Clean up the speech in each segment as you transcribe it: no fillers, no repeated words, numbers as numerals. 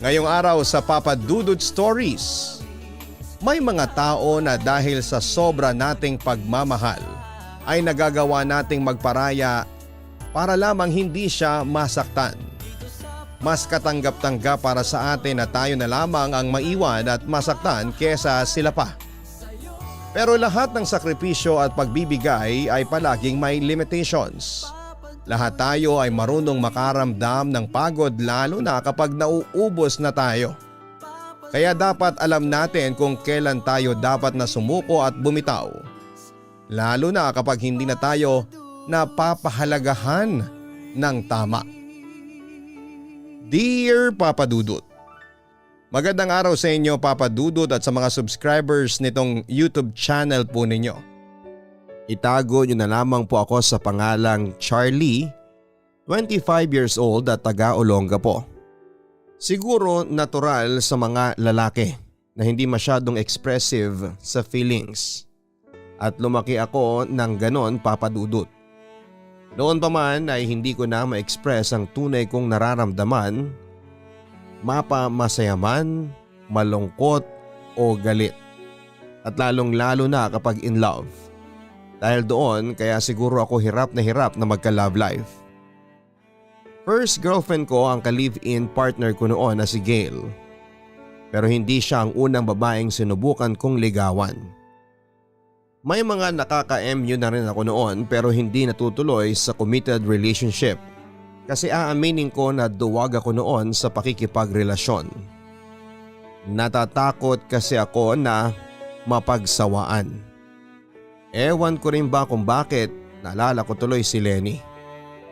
Ngayong araw sa Papa Dudut Stories, may mga tao na dahil sa sobra nating pagmamahal ay nagagawa nating magparaya para lamang hindi siya masaktan. Mas katanggap-tanggap para sa atin na tayo na lamang ang maiwan at masaktan kesa sila pa. Pero lahat ng sakripisyo at pagbibigay ay palaging may limitations. Lahat tayo ay marunong makaramdam ng pagod lalo na kapag nauubos na tayo. Kaya dapat alam natin kung kailan tayo dapat na sumuko at bumitaw. Lalo na kapag hindi na tayo napapahalagahan ng tama. Dear Papa Dudut, magandang araw sa inyo Papa Dudut at sa mga subscribers nitong YouTube channel po ninyo. Itago nyo na lamang po ako sa pangalang Charlie, 25 years old at taga Olonga po. Siguro natural sa mga lalaki na hindi masyadong expressive sa feelings. At lumaki ako ng ganon Papa Dudut. Noon pa man ay hindi ko na ma-express ang tunay kong nararamdaman, masaya man, malungkot o galit. At lalong lalo na kapag in love. Dahil doon kaya siguro ako hirap na magka-love life. First girlfriend ko ang ka-live-in partner ko noon na si Gail. Pero hindi siya ang unang babaeng sinubukan kong ligawan. May mga nakaka-MU na rin ako noon pero hindi natutuloy sa committed relationship. Kasi aaminin ko na duwag ako noon sa pakikipagrelasyon. Natatakot kasi ako na mapagsawaan. Ewan ko rin ba kung bakit naalala ko tuloy si Lenny.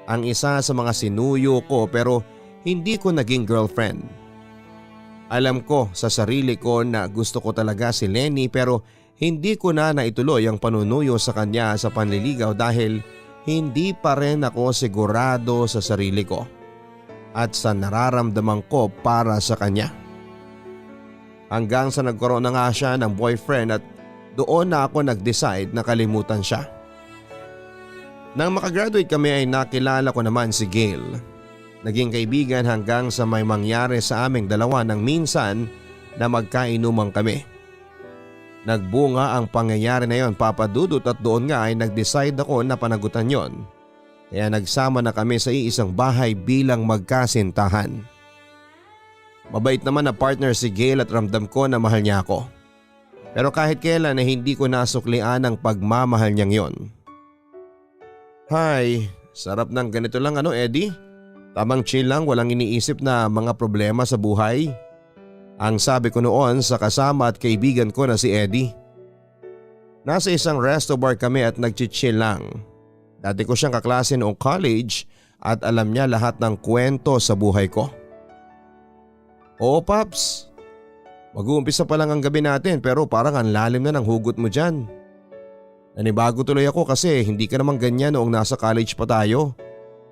Ang isa sa mga sinuyo ko pero hindi ko naging girlfriend. Alam ko sa sarili ko na gusto ko talaga si Lenny pero hindi ko na naituloy ang panunuyo sa kanya sa panliligaw dahil hindi pa rin ako sigurado sa sarili ko at sa nararamdaman ko para sa kanya. Hanggang sa nagkaroon na nga siya ng boyfriend at doon na ako nag-decide na kalimutan siya. Nang makagraduate kami ay nakilala ko naman si Gail. Naging kaibigan hanggang sa may mangyari sa aming dalawa nang minsan na magkainuman kami. Nagbunga ang pangyayari na yon Papa Dudut at doon nga ay nag-decide ako na panagutan yon. Kaya nagsama na kami sa iisang bahay bilang magkasintahan. Mabait naman na partner si Gail at ramdam ko na mahal niya ako. Pero kahit kailan ay hindi ko nasuklian ang pagmamahal niyang yon. Hay, sarap ng ganito lang Eddie. Tamang chill lang, walang iniisip na mga problema sa buhay. Ang sabi ko noon sa kasama at kaibigan ko na si Eddie. Nasa isang resto bar kami at nagchichill lang. Dati ko siyang kaklase noong college at alam niya lahat ng kwento sa buhay ko. Oo Paps. Mag-uumpisa pa lang ang gabi natin pero parang ang lalim na ng hugot mo dyan. Nanibago tuloy ako kasi hindi ka naman ganyan noong nasa college pa tayo.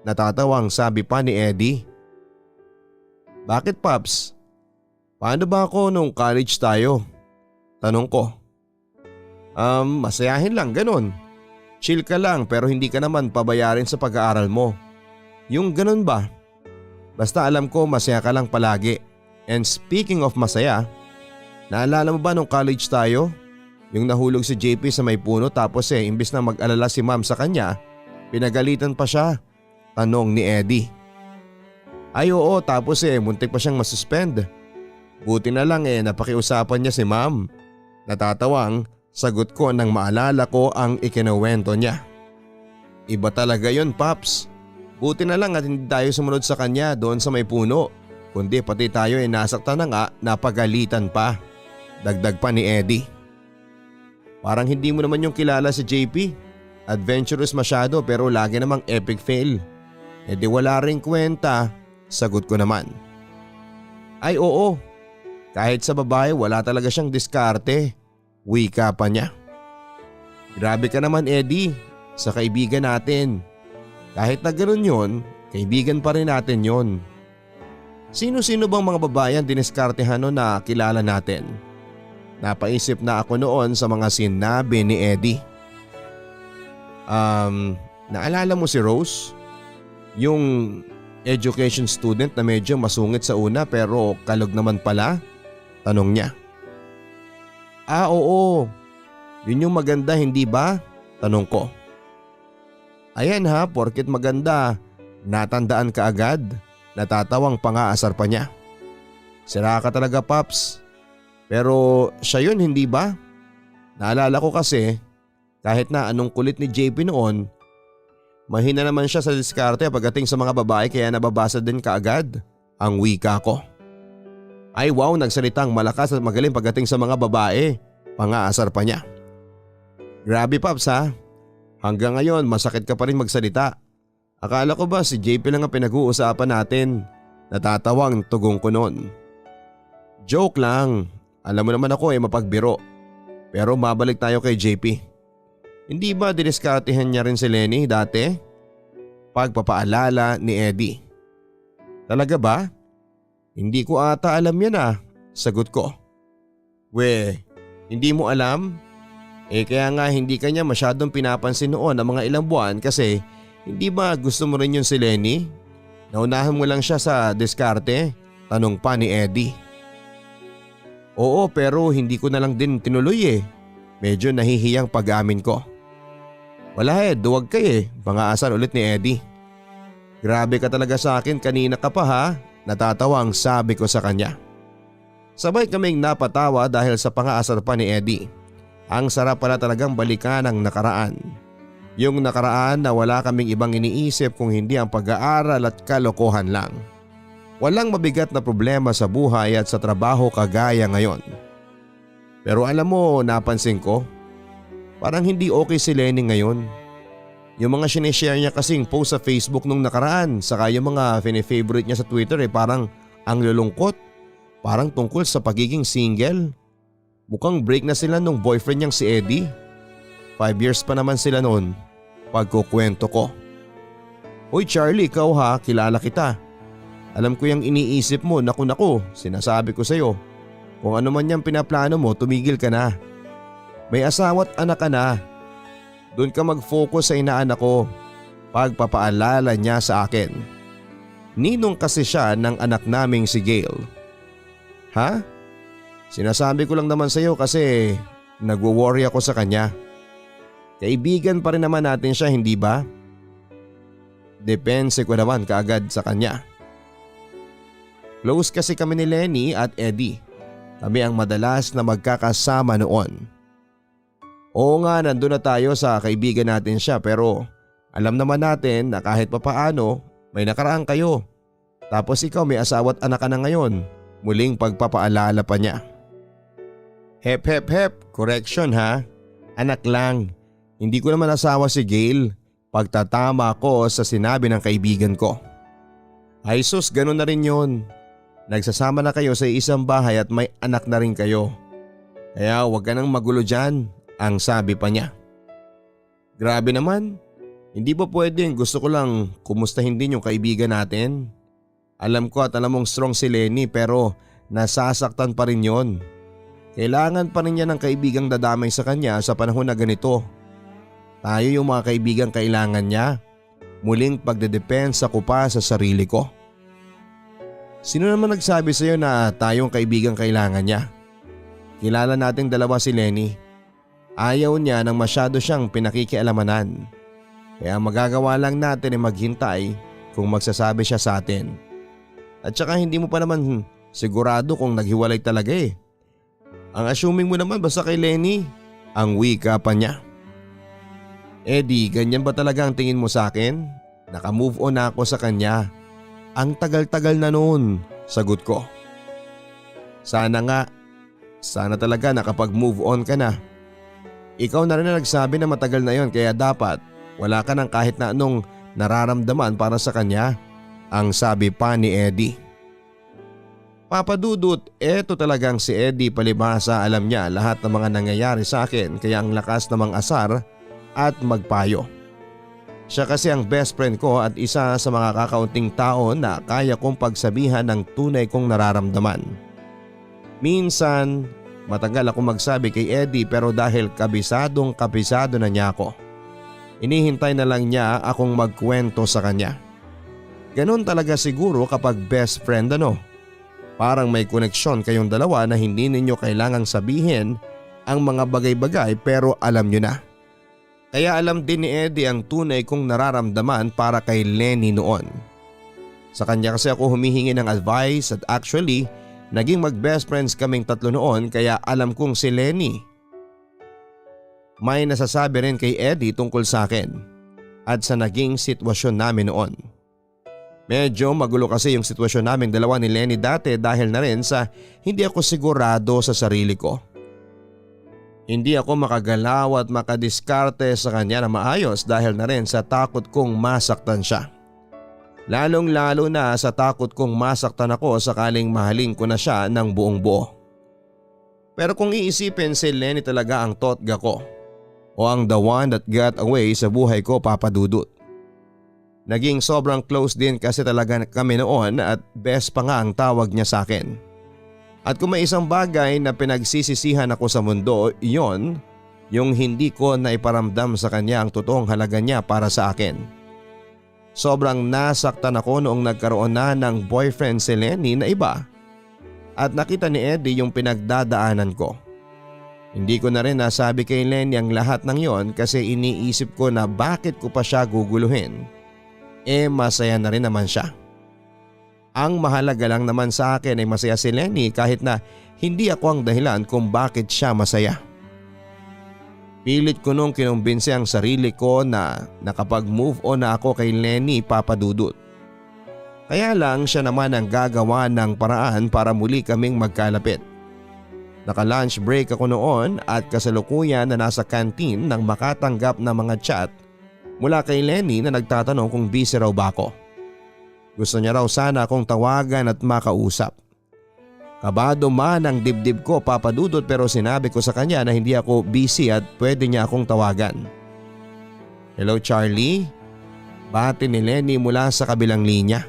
Natatawang sabi pa ni Eddie. Bakit Paps? Paano ba ako nung college tayo? Tanong ko. Masayahin lang ganon. Chill ka lang pero hindi ka naman pabayarin sa pag-aaral mo. Yung ganon ba? Basta alam ko masaya ka lang palagi. And speaking of masaya, naalala mo ba nung college tayo? Yung nahulog si JP sa may puno tapos imbis na mag-alala si ma'am sa kanya, pinagalitan pa siya. Tanong ni Eddie. Ay oo tapos muntik pa siyang masuspend. Buti na lang napakiusapan niya si ma'am. Natatawang sagot ko nang maalala ko ang ikinuwento niya. Iba talaga yon Paps. Buti na lang at hindi tayo sumunod sa kanya doon sa may puno. Kundi pati tayo nasaktan na nga, napagalitan pa. Dagdag pa ni Eddie. Parang hindi mo naman yung kilala si JP. Adventurous masyado pero lagi namang epic fail. Di wala ring kwenta, sagot ko naman. Ay oo, kahit sa babae wala talaga siyang diskarte. Wika pa niya. Grabe ka naman Eddie, sa kaibigan natin. Kahit na ganoon yun, kaibigan pa rin natin yun. Sino-sino bang mga babae ang diniskartehan no na kilala natin? Napaisip na ako noon sa mga sinabi ni Eddie. Naalala mo si Rose? Yung education student na medyo masungit sa una pero kalog naman pala? Tanong niya. Oo. Yun yung maganda hindi ba? Tanong ko. Ayan ha, porket maganda, natandaan ka agad. Natatawang pangaasar pa niya. Sira ka talaga Paps. Pero siya yun hindi ba? Naalala ko kasi kahit na anong kulit ni JP noon, mahina naman siya sa diskarte pagdating sa mga babae kaya nababasa din kaagad ang wika ko. Ay wow, nagsalitang malakas at magaling pagdating sa mga babae. Pangaasar pa niya. Grabe Paps ha. Hanggang ngayon masakit ka pa rin magsalita. Akala ko ba si JP lang ang pinag-uusapan natin? Natatawang tugong ko noon. Joke lang. Alam mo naman ako mapagbiro. Pero mabalik tayo kay JP. Hindi ba diniskartehan niya rin si Lenny dati? Pagpapaalala ni Eddie. Talaga ba? Hindi ko ata alam yan sagot ko. Hindi mo alam? Kaya nga hindi kanya masyadong pinapansin noon ang mga ilang buwan kasi hindi ba gusto mo rin yun si Lenny? Naunahan mo lang siya sa diskarte? Tanong pa ni Eddie. Oo pero hindi ko na lang din tinuloy Medyo nahihiyang pag-amin ko. Wala duwag ka pangaasar ulit ni Eddie. Grabe ka talaga sa akin kanina ka pa ha? Natatawang sabi ko sa kanya. Sabay kaming napatawa dahil sa pangaasar pa ni Eddie. Ang sarap pala talagang balikan ang nakaraan. Yung nakaraan na wala kaming ibang iniisip kung hindi ang pag-aaral at kalokohan lang. Walang mabigat na problema sa buhay at sa trabaho kagaya ngayon. Pero alam mo, napansin ko, parang hindi okay si Lenny ngayon. Yung mga sinishare niya kasing post sa Facebook nung nakaraan saka yung mga fine-favorite niya sa Twitter parang ang lulungkot. Parang tungkol sa pagiging single. Mukhang break na sila nung boyfriend niyang si Eddie. 5 years pa naman sila noon. Pagkukwento ko. Hoy Charlie, ikaw ha, kilala kita. Alam ko yung iniisip mo, naku, sinasabi ko sa'yo. Kung ano man yung pinaplano mo, tumigil ka na. May asawa't anak ka na. Doon ka mag-focus sa inaanak ko. Pagpapaalala niya sa akin. Ninong kasi siya ng anak naming si Gail. Ha? Sinasabi ko lang naman sa'yo kasi nagwo-worry ako sa kanya. Kaibigan pa rin naman natin siya, hindi ba? Depense ko naman kaagad sa kanya. Close kasi kami ni Lenny at Eddie. Kami ang madalas na magkakasama noon. Oo nga, nandun na tayo sa kaibigan natin siya pero alam naman natin na kahit papaano may nakaraan kayo. Tapos ikaw may asawa't anak ka na ngayon. Muling pagpapaalala pa niya. Hep, correction ha. Anak lang. Hindi ko naman asawa si Gail. Pagtatama ko sa sinabi ng kaibigan ko. Ay sus, ganun na rin yun. Nagsasama na kayo sa isang bahay at may anak na rin kayo. Kaya huwag ka nang magulo dyan, ang sabi pa niya. Grabe naman. Hindi ba pwedeng gusto ko lang kumustahin din yung kaibigan natin? Alam ko at alam mong strong si Lenny pero nasasaktan pa rin yon. Kailangan pa rin niya ng kaibigang dadamay sa kanya sa panahon na ganito. Tayo yung mga kaibigang kailangan niya. Muling pagdedepensa ko pa sa sarili ko. Sino naman nagsabi sa iyo na tayong kaibigang kailangan niya? Kilala nating dalawa si Lenny. Ayaw niya nang masyado siyang pinakikialamanan. Kaya magagawa lang natin ay maghintay kung magsasabi siya sa atin. At saka hindi mo pa naman sigurado kung naghiwalay talaga Ang assuming mo naman basta kay Lenny, ang wika pa niya. Eddie, ganyan ba talaga ang tingin mo sa akin? Naka-move on na ako sa kanya. Ang tagal-tagal na noon, sagot ko. Sana nga, sana talaga nakapag-move on ka na. Ikaw na rin na nagsabi na matagal na yon kaya dapat wala ka ng kahit na anong nararamdaman para sa kanya, ang sabi pa ni Eddie. Papadudot, eto talagang si Eddie palibhasa alam niya lahat ng mga nangyayari sa akin kaya ang lakas namang asar at magpayo. Siya kasi ang best friend ko at isa sa mga kakaunting tao na kaya kong pagsabihan ng tunay kong nararamdaman. Minsan, matagal ako magsabi kay Eddie pero dahil kabisado na niya ako. Inihintay na lang niya akong magkwento sa kanya. Ganon talaga siguro kapag best friend ano. Parang may koneksyon kayong dalawa na hindi ninyo kailangang sabihin ang mga bagay-bagay pero alam nyo na. Kaya alam din ni Eddie ang tunay kong nararamdaman para kay Lenny noon. Sa kanya kasi ako humihingi ng advice at actually naging mag-best friends kaming tatlo noon kaya alam kong si Lenny may nasasabi rin kay Eddie tungkol sa akin at sa naging sitwasyon namin noon. Medyo magulo kasi yung sitwasyon naming dalawa ni Lenny dati dahil na rin sa hindi ako sigurado sa sarili ko. Hindi ako makagalaw at makadiskarte sa kanya na maayos dahil na rin sa takot kong masaktan siya. Lalong lalo na sa takot kong masaktan ako sakaling mahalin ko na siya ng buong buo. Pero kung iisipin, si Lenny talaga ang totga ko o ang the one that got away sa buhay ko, Papa Dudut. Naging sobrang close din kasi talaga kami noon at best pa nga ang tawag niya sa akin. At kung may isang bagay na pinagsisisihan ako sa mundo, iyon yung hindi ko naiparamdam sa kanya ang totoong halaga niya para sa akin. Sobrang nasaktan ako noong nagkaroon na ng boyfriend si Lenny na iba at nakita ni Eddie yung pinagdadaanan ko. Hindi ko na rin nasabi kay Lenny ang lahat ng yon kasi iniisip ko na bakit ko pa siya guguluhin. Masaya na rin naman siya. Ang mahalaga lang naman sa akin ay masaya si Lenny kahit na hindi ako ang dahilan kung bakit siya masaya. Pilit ko nung kinumbinsi ang sarili ko na nakapag-move on na ako kay Lenny, Papa Dudut. Kaya lang siya naman ang gagawa ng paraan para muli kaming magkalapit. Naka-lunch break ako noon at kasalukuyan na nasa canteen nang makatanggap ng mga chat mula kay Lenny na nagtatanong kung busy raw ba ako. Gusto niya raw sana akong tawagan at makausap. Kabado man ang dibdib ko, Papa Dudut, pero sinabi ko sa kanya na hindi ako busy at pwede niya akong tawagan. Hello Charlie? Bati ni Lenny mula sa kabilang linya.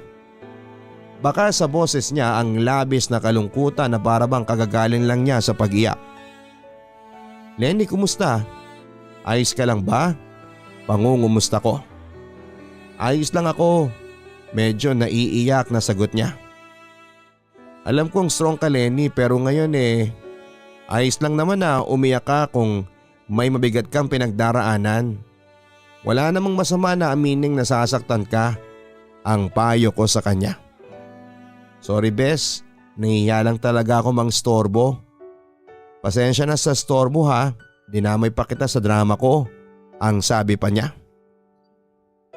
Baka sa boses niya ang labis na kalungkutan na parabang kagagaling lang niya sa pag-iyak. Lenny, kumusta? Ayos ka lang ba? Pangungumusta ko. Ayos lang ako. Medyo naiiyak na sagot niya. Alam kong strong ka, Lenny, pero ngayon ayos lang naman na umiyak ka kung may mabigat kang pinagdaraanan. Wala namang masama na amining nasasaktan ka, ang payo ko sa kanya. Sorry Bes, nahihiya lang talaga ako mangstorbo. Pasensya na sa storbo ha, dinamay pa kita sa drama ko, ang sabi pa niya.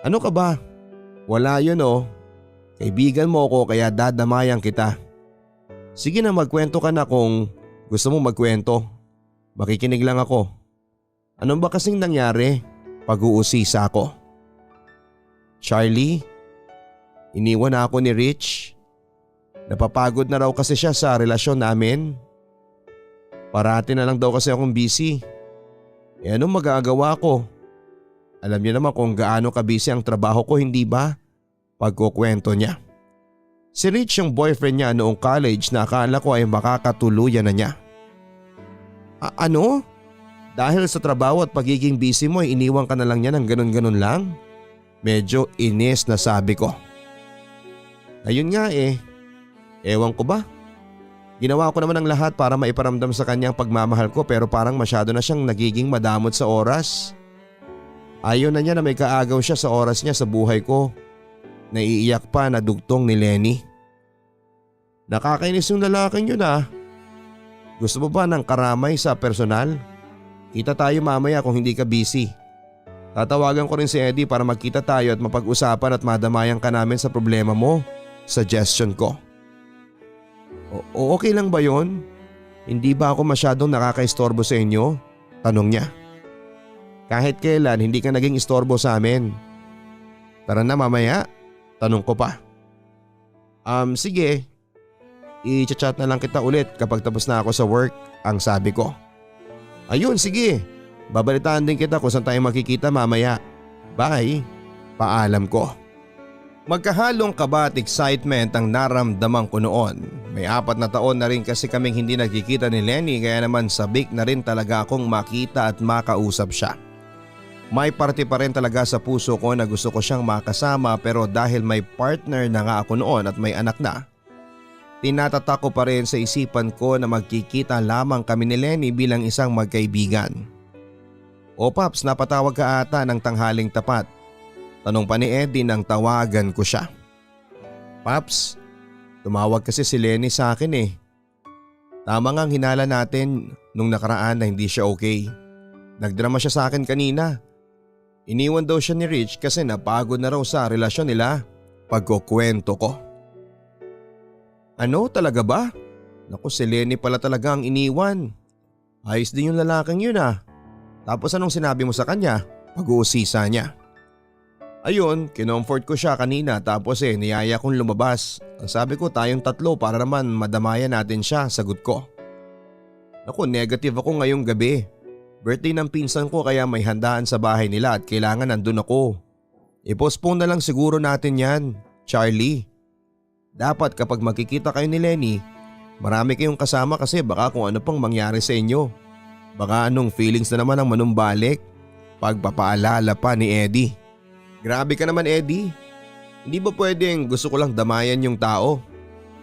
Ano ka ba? Wala yun Kaibigan mo ako kaya dadamayan kita. Sige na, magkwento ka na kung gusto mo magkwento. Makikinig lang ako. Anong ba kasing nangyari? Pag-uusisa ako. Charlie, iniwan na ako ni Rich. Napapagod na raw kasi siya sa relasyon namin. Parati na lang daw kasi akong busy. Anong magagawa ko? Alam niyo naman kung gaano ka-busy ang trabaho ko, hindi ba? Pagkukwento niya. Si Rich yung boyfriend niya noong college na akala ko ay makakatuluyan na niya. Ano? Dahil sa trabaho at pagiging busy mo ay iniwan ka na lang niya ng ganun-ganun lang? Medyo inis na sabi ko. Ayun nga Ewan ko ba? Ginawa ko naman ang lahat para maiparamdam sa kanyang pagmamahal ko pero parang masyado na siyang nagiging madamot sa oras. Ayaw na niya na may kaagaw siya sa oras niya sa buhay ko. Naiiyak pa na dugtong ni Lenny. Nakakainis yung lalaking yun Gusto mo ba ng karamay sa personal? Kita tayo mamaya kung hindi ka busy. Tatawagan ko rin si Eddie para magkita tayo at mapag-usapan at madamayan ka namin sa problema mo. Suggestion ko. Okay lang ba yon? Hindi ba ako masyadong nakakaistorbo sa inyo? Tanong niya. Kahit kailan hindi ka naging istorbo sa amin. Tara na mamaya. Tanong ko pa. Sige. I-chat na lang kita ulit kapag tapos na ako sa work, ang sabi ko. Ayun, sige. Babalitaan din kita kung saan tayo makikita mamaya. Bye. Paalam ko. Magkahalong kaba at excitement ang naramdaman ko noon. May 4 na taon na rin kasi kaming hindi nagkikita ni Lenny kaya naman sabik na rin talaga akong makita at makausap siya. May parte pa rin talaga sa puso ko na gusto ko siyang makasama pero dahil may partner na nga ako noon at may anak na, tinatatak ko pa rin sa isipan ko na magkikita lamang kami ni Lenny bilang isang magkaibigan. O Paps, napatawag ka ata ng tanghaling tapat. Tanong pa ni Eddie nang tawagan ko siya. Paps, tumawag kasi si Lenny sa akin eh. Tama nga ang hinala natin nung nakaraan na hindi siya okay. Nagdrama siya sa akin kanina. Iniwan daw siya ni Rich kasi napagod na raw sa relasyon nila. Pagkukwento ko. Ano talaga ba? Naku, si Lenny pala talaga ang iniwan. Ayos din yung lalaking yun ah. Tapos anong sinabi mo sa kanya? Pag-uusisa niya. Ayun, kinomfort ko siya kanina tapos niyaya kong lumabas. Ang sabi ko tayong tatlo para naman madamayan natin siya, sagot ko. Naku, negative ako ngayong gabi. Birthday ng pinsan ko kaya may handaan sa bahay nila at kailangan nandun ako. I-postpone na lang siguro natin yan, Charlie. Dapat kapag makikita kayo ni Lenny, marami kayong kasama kasi baka kung ano pang mangyari sa inyo. Baka anong feelings na naman ang manumbalik. Pagpapaalala pa ni Eddie. Grabe ka naman Eddie. Hindi ba pwedeng gusto ko lang damayan yung tao?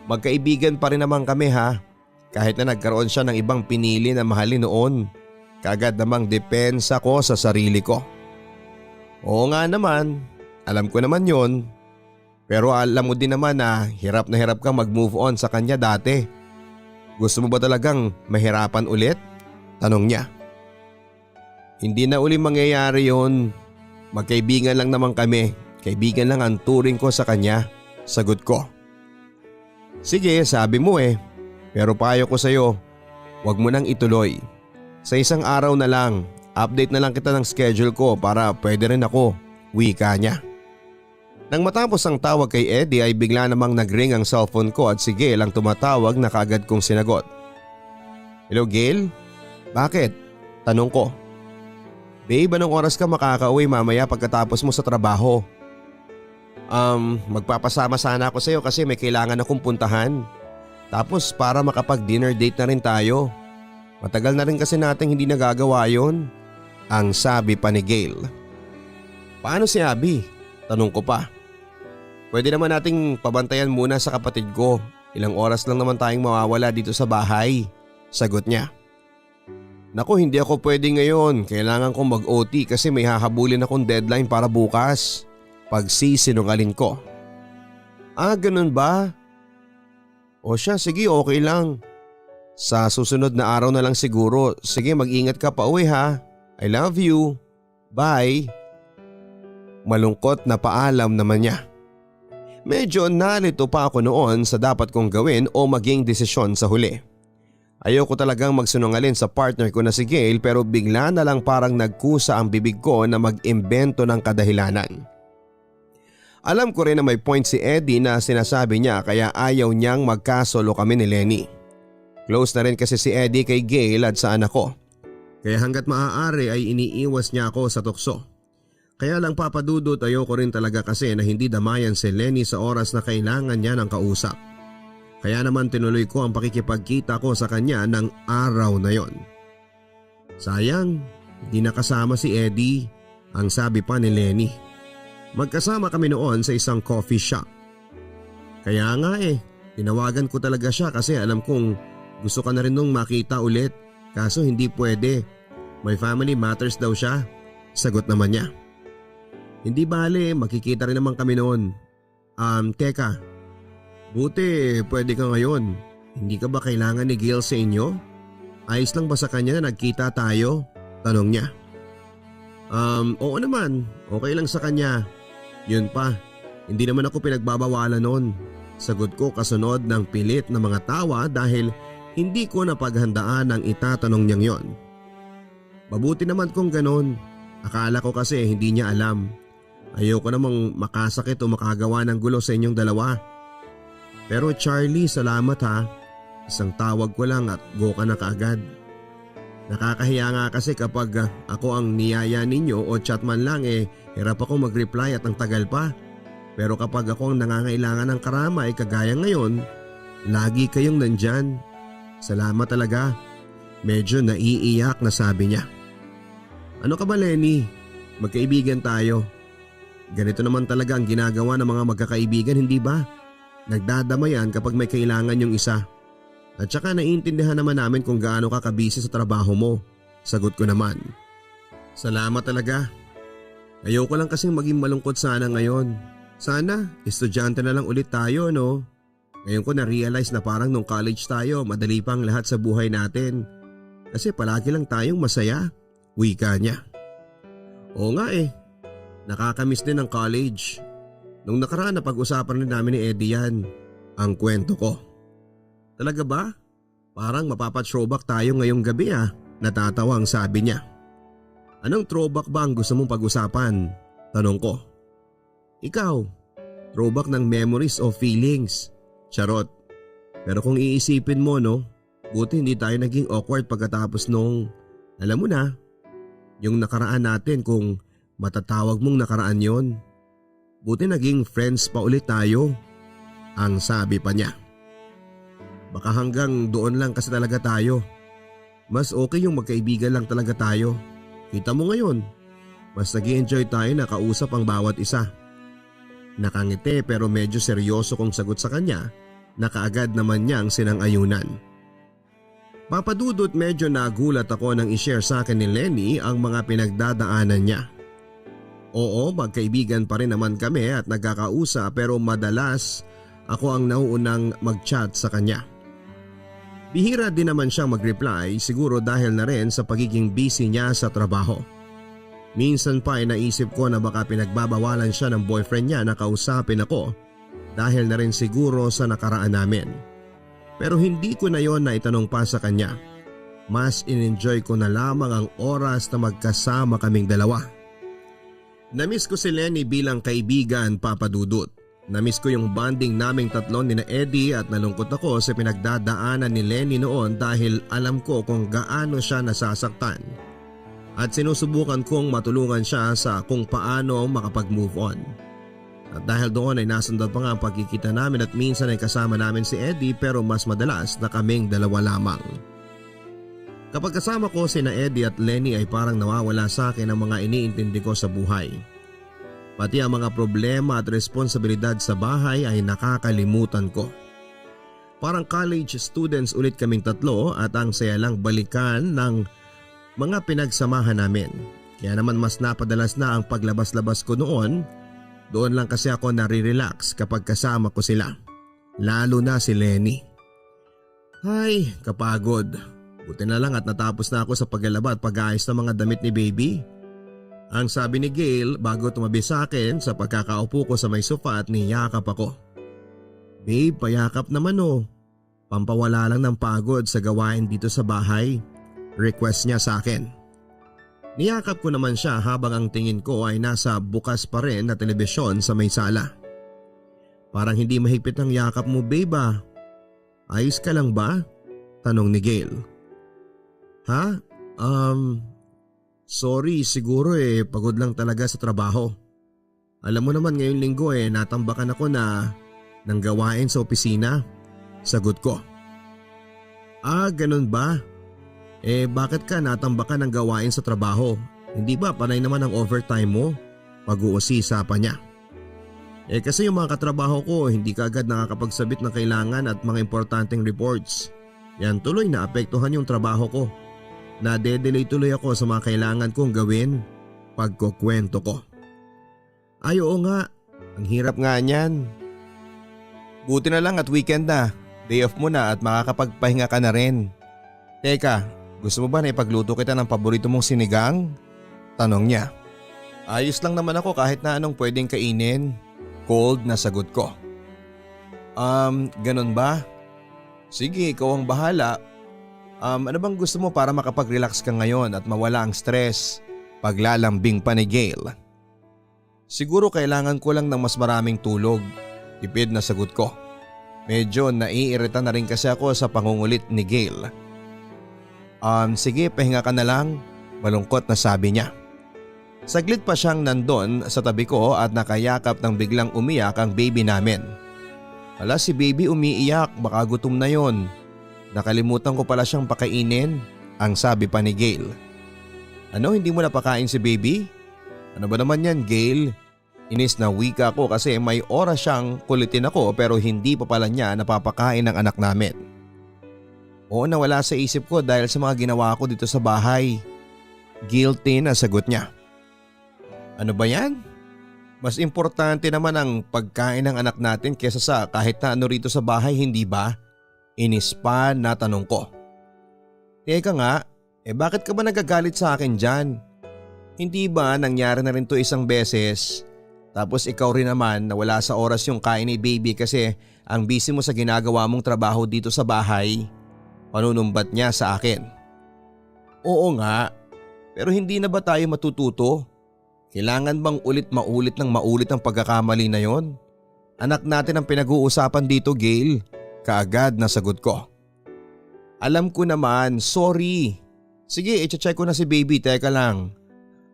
Magkaibigan pa rin naman kami ha. Kahit na nagkaroon siya ng ibang pinili na mahalin noon. Kagad namang depensa ko sa sarili ko. Oo nga naman, alam ko naman yon. Pero alam mo din naman na hirap kang mag-move on sa kanya dati. Gusto mo ba talagang mahirapan ulit? Tanong niya. Hindi na uli mangyayari yon. Magkaibigan lang naman kami. Kaibigan lang ang turing ko sa kanya. Sagot ko. Sige, sabi mo eh. Pero payo ko sa'yo, huwag mo nang ituloy. Sa isang araw na lang, update na lang kita ng schedule ko para pwede rin ako, wika niya. Nang matapos ang tawag kay Eddie ay bigla namang nagring ang cellphone ko at si Gail ang tumatawag na kaagad kong sinagot. Hello Gail? Bakit? Tanong ko. Babe, anong oras ka makakauwi mamaya pagkatapos mo sa trabaho? Magpapasama sana ako sa'yo kasi may kailangan akong puntahan. Tapos para makapag-dinner date na rin tayo. Matagal na rin kasi nating hindi nagagawa yon. Ang sabi pa ni Gail. Paano si Abby? Tanong ko pa. Pwede naman nating pabantayan muna sa kapatid ko. Ilang oras lang naman tayong mawawala dito sa bahay. Sagot niya. Naku, hindi ako pwede ngayon. Kailangan kong mag-OT kasi may hahabulin akong deadline para bukas. Pagsisinungaling ko. Ganun ba? O siya, sige okay lang. Sa susunod na araw na lang siguro. Sige, mag-ingat ka pa uwi ha. I love you. Bye. Malungkot na paalam naman niya. Medyo nalito pa ako noon sa dapat kong gawin o maging desisyon sa huli. Ayoko talagang magsinungaling sa partner ko na si Gail pero bigla na lang parang nagkusa ang bibig ko na mag-imbento ng kadahilanan. Alam ko rin na may point si Eddie na sinasabi niya kaya ayaw niyang magkasolo kami ni Lenny. Close na rin kasi si Eddie kay Gail at sa anak ko. Kaya hanggat maaari ay iniiwas niya ako sa tukso. Kaya lang papadudot ayoko rin talaga kasi na hindi damayan si Lenny sa oras na kailangan niya ng kausap. Kaya naman tinuloy ko ang pakikipagkita ko sa kanya ng araw na yon. Sayang, hindi nakasama si Eddie, ang sabi pa ni Lenny. Magkasama kami noon sa isang coffee shop. Kaya nga tinawagan ko talaga siya kasi alam kong gusto ka na rin nung makita ulit. Kaso hindi pwede. May family matters daw siya. Sagot naman niya. Hindi bale, makikita rin naman kami noon. Teka. Buti pwede ka ngayon. Hindi ka ba kailangan ni Gail sa inyo? Ayos lang ba sa kanya na nagkita tayo? Tanong niya. Oo naman. Okay lang sa kanya. Yun pa. Hindi naman ako pinagbabawalan noon. Sagot ko kasunod ng pilit na mga tawa dahil hindi ko napaghandaan ang itatanong niyang yon. Mabuti naman kung ganon. Akala ko kasi hindi niya alam. Ayoko namang makasakit o makagawa ng gulo sa inyong dalawa. Pero Charlie, salamat ha. Isang tawag ko lang at go ka na kaagad. Nakakahiya nga kasi kapag ako ang niyaya ninyo o chat man lang hirap ako mag-reply at ang tagal pa. Pero kapag ako ang nangangailangan ng karamay kagaya ngayon, lagi kayong nandyan. Salamat talaga. Medyo naiiyak na sabi niya. Ano ka ba Lenny? Magkaibigan tayo. Ganito naman talaga ang ginagawa ng mga magkakaibigan, hindi ba? Nagdadamayan kapag may kailangan yung isa. At saka naiintindihan naman namin kung gaano ka kabisi sa trabaho mo. Sagot ko naman. Salamat talaga. Ayoko lang kasing maging malungkot sana ngayon. Sana, estudyante na lang ulit tayo, no? Ngayon ko na-realize na parang nung college tayo, madali pang lahat sa buhay natin. Kasi palagi lang tayong masaya. Wika niya. Oo nga eh. Nakakamiss din ang college. Nung nakaraan na pag-usapan rin namin ni Eddie yan. Ang kwento ko. Talaga ba? Parang mapapat-throwback tayo ngayong gabi ah. Natatawa ang sabi niya. Anong throwback ba ang gusto mong pag-usapan? Tanong ko. Ikaw, throwback ng memories o feelings. Charot. Pero kung iisipin mo no, buti hindi tayo naging awkward pagkatapos nung, alam mo na, yung nakaraan natin kung matatawag mong nakaraan yon. Buti naging friends pa ulit tayo. Ang sabi pa niya. Baka hanggang doon lang kasi talaga tayo. Mas okay yung magkaibigan lang talaga tayo. Kita mo ngayon, mas nag-i-enjoy tayo na kausap ang bawat isa. Nakangiti pero medyo seryoso kong sagot sa kanya na kaagad naman niyang sinang-ayunan. Papadudot medyo nagulat ako nang i-share sa akin ni Lenny ang mga pinagdadaanan niya. Oo, magkaibigan pa rin naman kami at nagkakausap pero madalas ako ang nauunang mag-chat sa kanya. Bihira din naman siyang mag-reply siguro dahil na rin sa pagiging busy niya sa trabaho. Minsan pa ay naisip ko na baka pinagbabawalan siya ng boyfriend niya na kausapin ako dahil na rin siguro sa nakaraan namin. Pero hindi ko na yon na itanong pa sa kanya. Mas in-enjoy ko na lamang ang oras na magkasama kaming dalawa. Namiss ko si Lenny bilang kaibigan, Papa Dudut. Namiss ko yung bonding naming tatlo ni na Eddie at nalungkot ako sa pinagdadaanan ni Lenny noon dahil alam ko kung gaano siya nasasaktan. At sinusubukan kong matulungan siya sa kung paano makapag-move on. At dahil doon ay nasundan pa nga ang pagkikita namin at minsan ay kasama namin si Eddie pero mas madalas na kaming dalawa lamang. Kapag kasama ko si na Eddie at Lenny ay parang nawawala sa akin ang mga iniintindi ko sa buhay. Pati ang mga problema at responsibilidad sa bahay ay nakakalimutan ko. Parang college students ulit kaming tatlo at ang saya lang balikan ng mga pinagsamahan namin. Kaya naman mas napadalas na ang paglabas-labas ko noon. Doon lang kasi ako nare-relax kapag kasama ko sila. Lalo na si Lenny. Ay, kapagod. Buti na lang at natapos na ako sa paglalaba at pag-aayos ng mga damit ni baby. Ang sabi ni Gail bago tumabi sa akin sa pagkakaupo ko sa may sofa at niyakap ako. Babe, payakap naman oh. Pampawala lang ng pagod sa gawain dito sa bahay. Request niya sa akin. Niyakap ko naman siya habang ang tingin ko ay nasa bukas pa rin na telebisyon sa may sala. Parang hindi mahigpit ang yakap mo, babe ah. Ayos ka lang ba? Tanong ni Gail. Ha? Sorry, siguro pagod lang talaga sa trabaho. Alam mo naman ngayong linggo natambakan ako na ng gawain sa opisina. Sagot ko. Ah, ganun ba? Bakit ka natambakan ng gawain sa trabaho? Hindi ba panay naman ang overtime mo? Pag-uusisa pa niya. Kasi yung mga katrabaho ko hindi kaagad nakakapagsabit ng kailangan at mga importanteng reports. Yan tuloy na apektuhan yung trabaho ko. Nade-delay tuloy ako sa mga kailangan kong gawin. Pagkukwento ko. Ay oo nga, ang hirap nga niyan. Buti na lang at weekend na. Day off mo na at makakapagpahinga ka na rin. Teka, gusto mo ba na ipagluto kita ng paborito mong sinigang? Tanong niya. Ayos lang naman ako kahit na anong pwedeng kainin. Cold na sagot ko. Ganun ba? Sige, ikaw ang bahala. Ano bang gusto mo para makapag-relax ka ngayon at mawala ang stress? Paglalambing pa ni Gail. Siguro kailangan ko lang ng mas maraming tulog. Tipid na sagot ko. Medyo naiirita na rin kasi ako sa pangungulit ni Gail. Sige, pahinga ka na lang. Malungkot na sabi niya. Saglit pa siyang nandun sa tabi ko at nakayakap nang biglang umiyak ang baby namin. Ala, si baby umiiyak, baka gutom na yon. Nakalimutan ko pala siyang pakainin, ang sabi pa ni Gail. Ano, hindi mo napakain si baby? Ano ba naman yan, Gail? Inis na wika ko kasi may oras siyang kulitin ako pero hindi pa pala niya napapakain ng anak namin. Oo, nawala sa isip ko dahil sa mga ginawa ko dito sa bahay. Guilty na sagot niya. Ano ba yan? Mas importante naman ang pagkain ng anak natin kesa sa kahit na ano rito sa bahay, hindi ba? Inis pa na tanong ko. Teka nga, bakit ka ba nagagalit sa akin dyan? Hindi ba nangyari na rin to isang beses? Tapos ikaw rin naman na wala sa oras yung kain ni baby kasi ang busy mo sa ginagawa mong trabaho dito sa bahay. Panunumbat niya sa akin. Oo nga, pero hindi na ba tayo matututo? Kailangan bang maulit ang pagkakamali na yon? Anak natin ang pinag-uusapan dito, Gail. Kaagad na sagot ko. Alam ko naman, sorry. Sige, i-check ko na si baby, teka lang.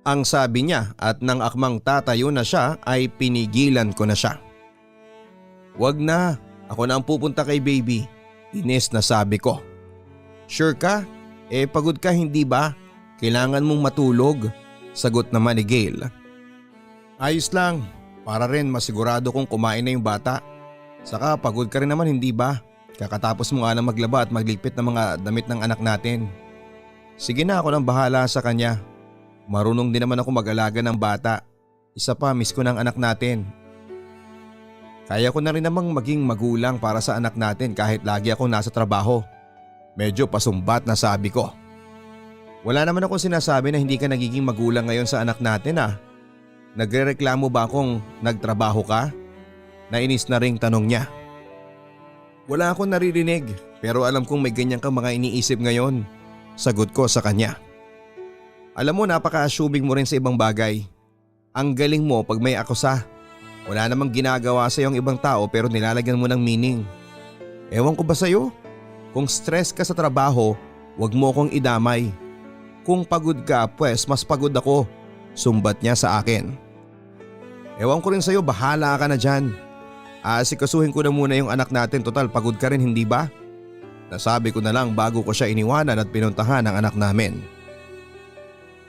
Ang sabi niya at nang akmang tatayo na siya ay pinigilan ko na siya. Wag na, ako na ang pupunta kay baby. Inis na sabi ko. Sure ka? Pagod ka hindi ba? Kailangan mong matulog. Sagot naman ni Gail. Ayos lang, para rin masigurado kong kumain na yung bata. Saka pagod ka rin naman hindi ba? Kakatapos mo nga na maglaba at magligpit ng mga damit ng anak natin. Sige na, ako nang bahala sa kanya. Marunong din naman ako mag-alaga ng bata. Isa pa, miss ko ng anak natin. Kaya ko na rin namang maging magulang para sa anak natin kahit lagi ako nasa trabaho. Medyo pasumbat na sabi ko. Wala naman akong sinasabi na hindi ka nagiging magulang ngayon sa anak natin ah. Nagrereklamo ba akong nagtrabaho ka? Nainis na ring tanong niya. Wala akong naririnig pero alam kong may ganyan kang mga iniisip ngayon. Sagot ko sa kanya. Alam mo, napaka-assuming mo rin sa ibang bagay. Ang galing mo pag may akusa. Wala namang ginagawa sa iyong ibang tao pero nilalagyan mo ng meaning. Ewan ko ba sa'yo? Kung stress ka sa trabaho, wag mo akong idamay. Kung pagod ka, pues mas pagod ako. Sumbat niya sa akin. Ewan ko rin sa'yo, bahala ka na dyan. Aasikasuhin ko na muna yung anak natin, total pagod ka rin hindi ba? Nasabi ko na lang bago ko siya iniwanan at pinuntahan ang anak namin.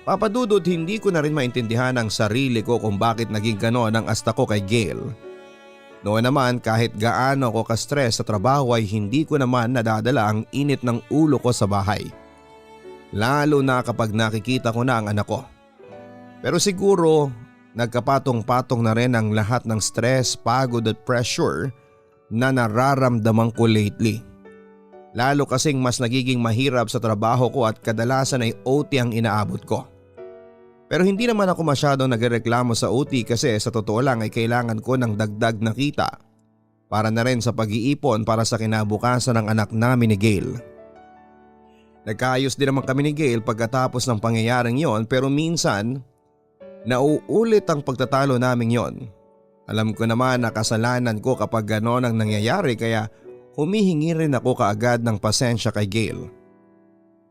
Papadudod, hindi ko na rin maintindihan ang sarili ko kung bakit naging gano'n ang asta ko kay Gail. Noon naman kahit gaano ako ka-stress sa trabaho ay hindi ko naman nadadala ang init ng ulo ko sa bahay. Lalo na kapag nakikita ko na ang anak ko. Pero siguro nagkapatong-patong na rin ang lahat ng stress, pagod at pressure na nararamdaman ko lately. Lalo kasing mas nagiging mahirap sa trabaho ko at kadalasan ay OT ang inaabot ko. Pero hindi naman ako masyadong nagreklamo sa OT kasi sa totoo lang ay kailangan ko ng dagdag na kita para na rin sa pag-iipon para sa kinabukasan ng anak namin ni Gail. Nagkaayos din naman kami ni Gail pagkatapos ng pangyayaring yon pero minsan nauulit ang pagtatalo namin yon. Alam ko naman na kasalanan ko kapag gano'n ang nangyayari kaya humihingi rin ako kaagad ng pasensya kay Gail.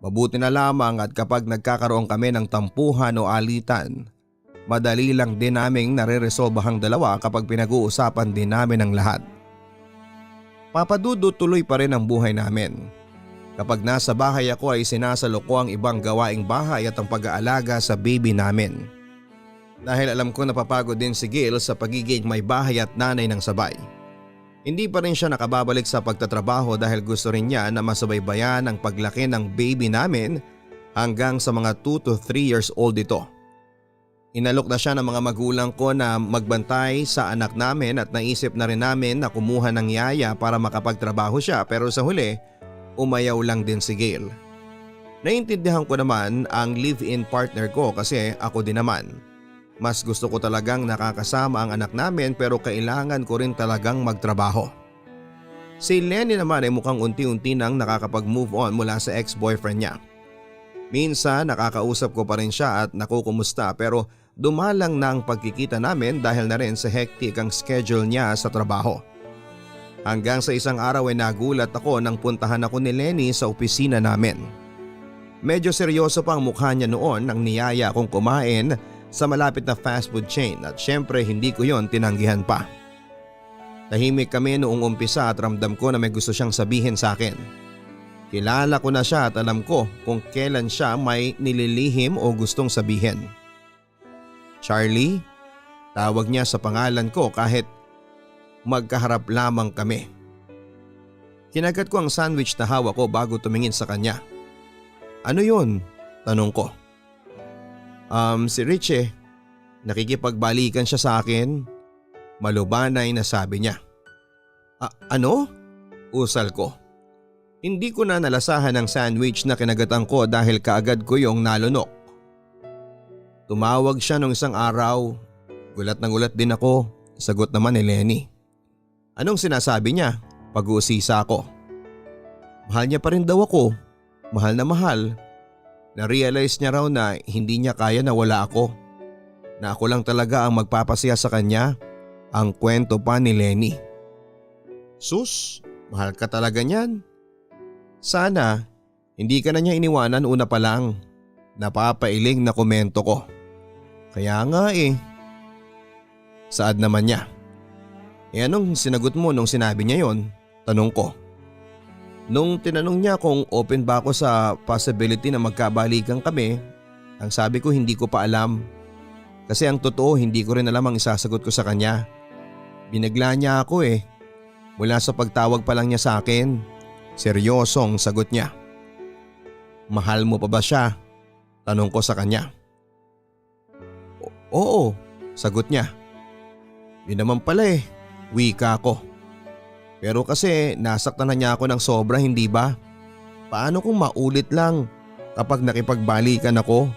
Mabuti na lamang at kapag nagkakaroon kami ng tampuhan o alitan, madali lang din naming nare-resolbahang dalawa kapag pinag-uusapan din namin ang lahat. Papadudot tuloy pa rin ang buhay namin. Kapag nasa bahay ako ay sinasalo ko ang ibang gawaing bahay at ang pag-aalaga sa baby namin. Dahil alam ko napapagod din si Gail sa pagiging may bahay at nanay ng sabay. Hindi pa rin siya nakababalik sa pagtatrabaho dahil gusto rin niya na masubaybayan ang paglaki ng baby namin hanggang sa mga 2 to 3 years old ito. Inalok na siya ng mga magulang ko na magbantay sa anak namin at naisip na rin namin na kumuha ng yaya para makapagtrabaho siya pero sa huli, umayaw lang din si Gail. Naiintindihan ko naman ang live-in partner ko kasi ako din naman. Mas gusto ko talagang nakakasama ang anak namin pero kailangan ko rin talagang magtrabaho. Si Lenny naman ay mukhang unti-unti nang nakakapag-move on mula sa ex-boyfriend niya. Minsan nakakausap ko pa rin siya at nakukumusta pero dumalang na ang pagkikita namin dahil na rin sa hectic ang schedule niya sa trabaho. Hanggang sa isang araw ay nagulat ako nang puntahan ako ni Lenny sa opisina namin. Medyo seryoso pa ang mukha niya noon nang niyaya akong kumain sa malapit na fast food chain at syempre hindi ko yon tinanggihan pa. Tahimik kami noong umpisa at ramdam ko na may gusto siyang sabihin sa akin. Kilala ko na siya at alam ko kung kailan siya may nililihim o gustong sabihin. Charlie, tawag niya sa pangalan ko kahit magkaharap lamang kami. Kinagat ko ang sandwich na hawak ko bago tumingin sa kanya. Ano yun? Tanong ko. Si Rich eh. Nakikipagbalikan siya sa akin. Malubanay na sabi niya. Ano? Usal ko. Hindi ko na nalasahan ang sandwich na kinagatan ko dahil kaagad ko yung nalunok. Tumawag siya nung isang araw. Gulat na gulat din ako. Sagot naman ni Lenny. Anong sinasabi niya? Pag-uusisa ko. Mahal niya pa rin daw ako. Mahal na mahal. Na-realize niya raw na hindi niya kaya na wala ako. Na ako lang talaga ang magpapasaya sa kanya. Ang kwento pa ni Lenny. Sus, mahal ka talaga niyan. Sana, hindi ka na niya iniwanan una pa lang. Napapailing na komento ko. Kaya nga eh. Saad naman niya. Anong sinagot mo nung sinabi niya yon? Tanong ko. Nung tinanong niya kung open ba ako sa possibility na magkabalikan kami, ang sabi ko hindi ko pa alam. Kasi ang totoo hindi ko rin alam ang isasagot ko sa kanya. Binigla niya ako eh. Mula sa pagtawag pa lang niya sa akin. Seryosong sagot niya. Mahal mo pa ba siya? Tanong ko sa kanya. Oo, sagot niya. Yun naman pala eh, wika ko. Pero kasi nasaktan na niya ako ng sobra, hindi ba? Paano kung maulit lang kapag nakipagbalikan ako?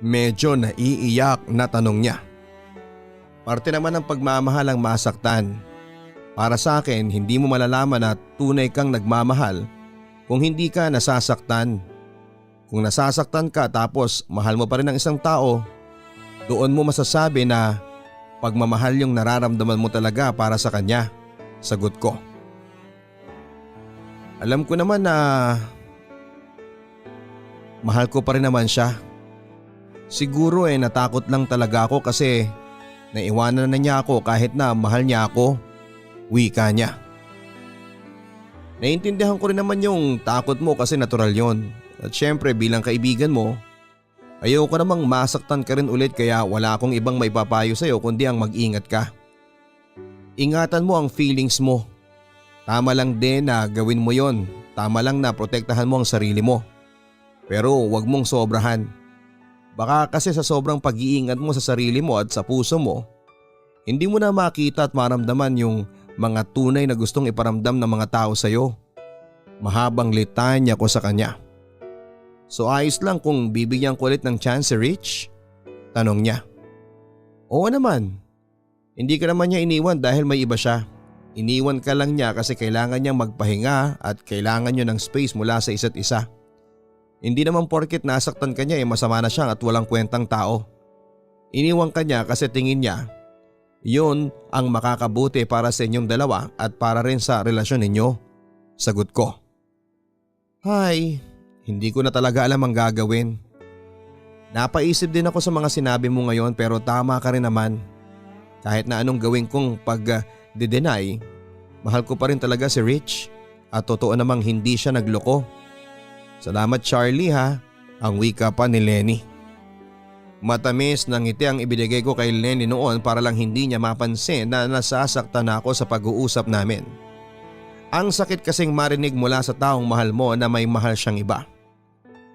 Medyo naiiyak na tanong niya. Parte naman ng pagmamahal ang masaktan. Para sa akin, hindi mo malalaman na tunay kang nagmamahal kung hindi ka nasasaktan. Kung nasasaktan ka tapos mahal mo pa rin ang isang tao, doon mo masasabi na pagmamahal yung nararamdaman mo talaga para sa kanya. Sagot ko. Alam ko naman na mahal ko pa rin naman siya. Siguro natakot lang talaga ako kasi naiwanan na niya ako kahit na mahal niya ako. Wika niya. Naiintindihan ko rin naman yung takot mo kasi natural yon. At syempre bilang kaibigan mo, ayaw ko namang masaktan ka rin ulit kaya wala akong ibang maipapayo sa'yo kundi ang mag-ingat ka. Ingatan mo ang feelings mo. Tama lang din na gawin mo yon. Tama lang na protektahan mo ang sarili mo. Pero wag mong sobrahan. Baka kasi sa sobrang pag-iingat mo sa sarili mo at sa puso mo, hindi mo na makita at maramdaman yung mga tunay na gustong iparamdam ng mga tao sa'yo. Mahabang litanya ko sa kanya. So ayos lang kung bibigyan ko ulit ng chance si Rich? Tanong niya. Oo naman. Hindi ka naman niya iniwan dahil may iba siya. Iniwan ka lang niya kasi kailangan niyang magpahinga at kailangan niyo ng space mula sa isa't isa. Hindi naman porket nasaktan ka niya masama na siya at walang kwentang tao. Iniwan ka niya kasi tingin niya yun ang makakabuti para sa inyong dalawa at para rin sa relasyon ninyo. Sagot ko. Hay, hindi ko na talaga alam ang gagawin. Napaisip din ako sa mga sinabi mo ngayon pero tama ka rin naman. Kahit na anong gawin kong pag-deny, mahal ko pa rin talaga si Rich at totoo namang hindi siya nagloko. Salamat Charlie ha, ang wika pa ni Lenny. Matamis na ngiti ang ibinigay ko kay Lenny noon para lang hindi niya mapansin na nasasaktan ako sa pag-uusap namin. Ang sakit kasing marinig mula sa taong mahal mo na may mahal siyang iba.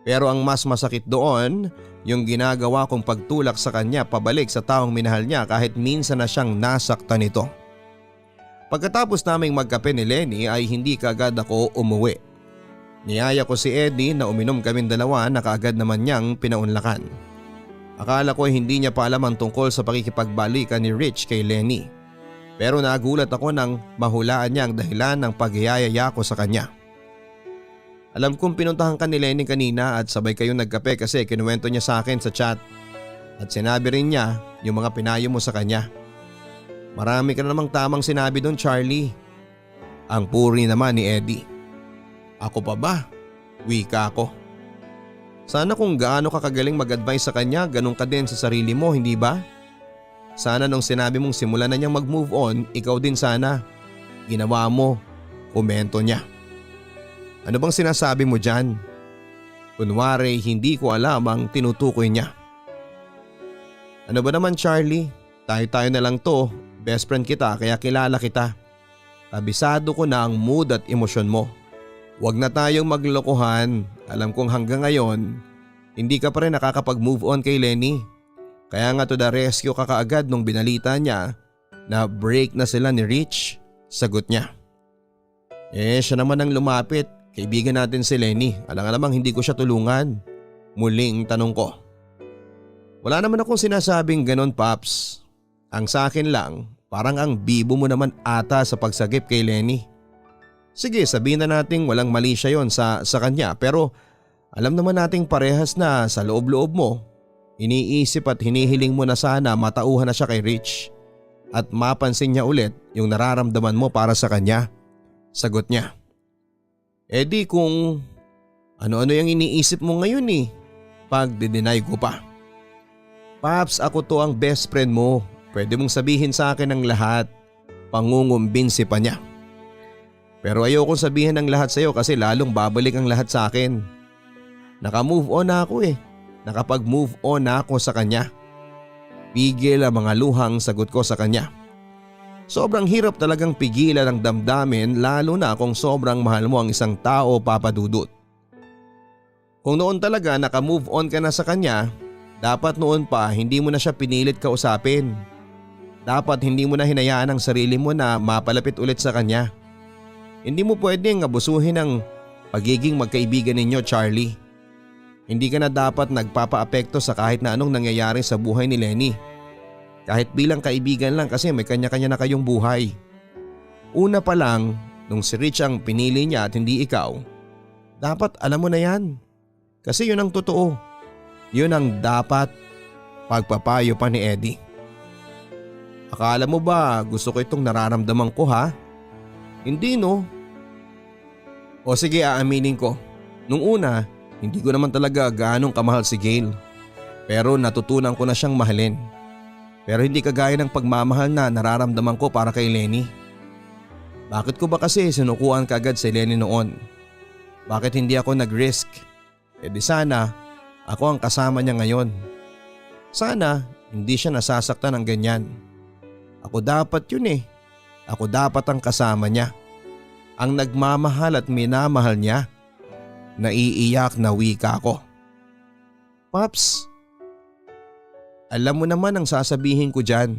Pero ang mas masakit doon, yung ginagawa kong pagtulak sa kanya pabalik sa taong minahal niya kahit minsan na siyang nasaktan nito. Pagkatapos naming magkape ni Lenny ay hindi kaagad ako umuwi. Niyaya ko si Eddie na uminom kaming dalawa na kaagad naman niyang pinaunlakan. Akala ko hindi niya pa alam ang tungkol sa pakikipagbalikan ni Rich kay Lenny. Pero nagulat ako nang mahulaan niya ang dahilan ng pagyayaya ko sa kanya. Alam kong pinuntahan ka ni Lenny kanina at sabay kayong nagkape kasi kinuwento niya sa akin sa chat. At sinabi rin niya yung mga pinayo mo sa kanya. Marami ka na namang tamang sinabi doon Charlie. Ang puri naman ni Eddie. Ako pa ba? Wika ako. Sana kung gaano ka kagaling mag-advise sa kanya, ganun ka din sa sarili mo, hindi ba? Sana nung sinabi mong simulan na niyang mag-move on, ikaw din sana. Ginawa mo, komento niya. Ano bang sinasabi mo dyan? Kunwari hindi ko alam ang tinutukoy niya. Ano ba naman Charlie? Tayo-tayo na lang to. Best friend kita kaya kilala kita. Kabisado ko na ang mood at emosyon mo. Huwag na tayong maglokohan. Alam kong hanggang ngayon, hindi ka pa rin nakakapag-move on kay Lenny. Kaya nga to the rescue ka kaagad nung binalita niya na break na sila ni Rich. Sagot niya. Siya naman ang lumapit. Kaibigan natin si Lenny. Alam nga namang hindi ko siya tulungan. Muling tanong ko. Wala naman akong sinasabing ganon Paps. Ang sa akin lang, parang ang bibo mo naman ata sa pagsagip kay Lenny. Sige, sabihin na nating walang mali siya yon sa kanya pero alam naman nating parehas na sa loob-loob mo. Iniisip at hinihiling mo na sana matauhan na siya kay Rich at mapansin niya ulit yung nararamdaman mo para sa kanya. Sagot niya. Di kung ano-ano yung iniisip mo ngayon pagde-deny ko pa. Paps, ako to ang best friend mo. Pwede mong sabihin sa akin ang lahat. Pangungumbinsi pa niya. Pero ayokong sabihin ang lahat sa iyo kasi lalong babalik ang lahat sa akin. Naka-move on na ako Nakapag-move on na ako sa kanya. Pigil ang mga luhang sagot ko sa kanya. Sobrang hirap talagang pigilan ang damdamin lalo na kung sobrang mahal mo ang isang tao, Papa Dudut. Kung noon talaga naka-move on ka na sa kanya, dapat noon pa hindi mo na siya pinilit kausapin. Dapat hindi mo na hinayaan ang sarili mo na mapalapit ulit sa kanya. Hindi mo pwedeng abusuhin ang pagiging magkaibigan ninyo, Charlie. Hindi ka na dapat nagpapaapekto sa kahit na anong nangyayari sa buhay ni Lenny. Kahit bilang kaibigan lang kasi may kanya-kanya na kayong buhay. Una pa lang, nung si Rich ang pinili niya at hindi ikaw, dapat alam mo na yan. Kasi yun ang totoo. Yun ang dapat pagpapayo pa ni Eddie. Akala mo ba gusto ko itong nararamdaman ko ha? Hindi no. O sige, aaminin ko. Nung una, hindi ko naman talaga gaanong kamahal si Gail. Pero natutunan ko na siyang mahalin. Pero hindi kagaya ng pagmamahal na nararamdaman ko para kay Lenny. Bakit ko ba kasi sinukuan kaagad si Lenny noon? Bakit hindi ako nag-risk? Di sana ako ang kasama niya ngayon. Sana hindi siya nasasaktan ng ganyan. Ako dapat yun Ako dapat ang kasama niya. Ang nagmamahal at minamahal niya. Naiiyak na wika ko. Paps, alam mo naman ang sasabihin ko dyan.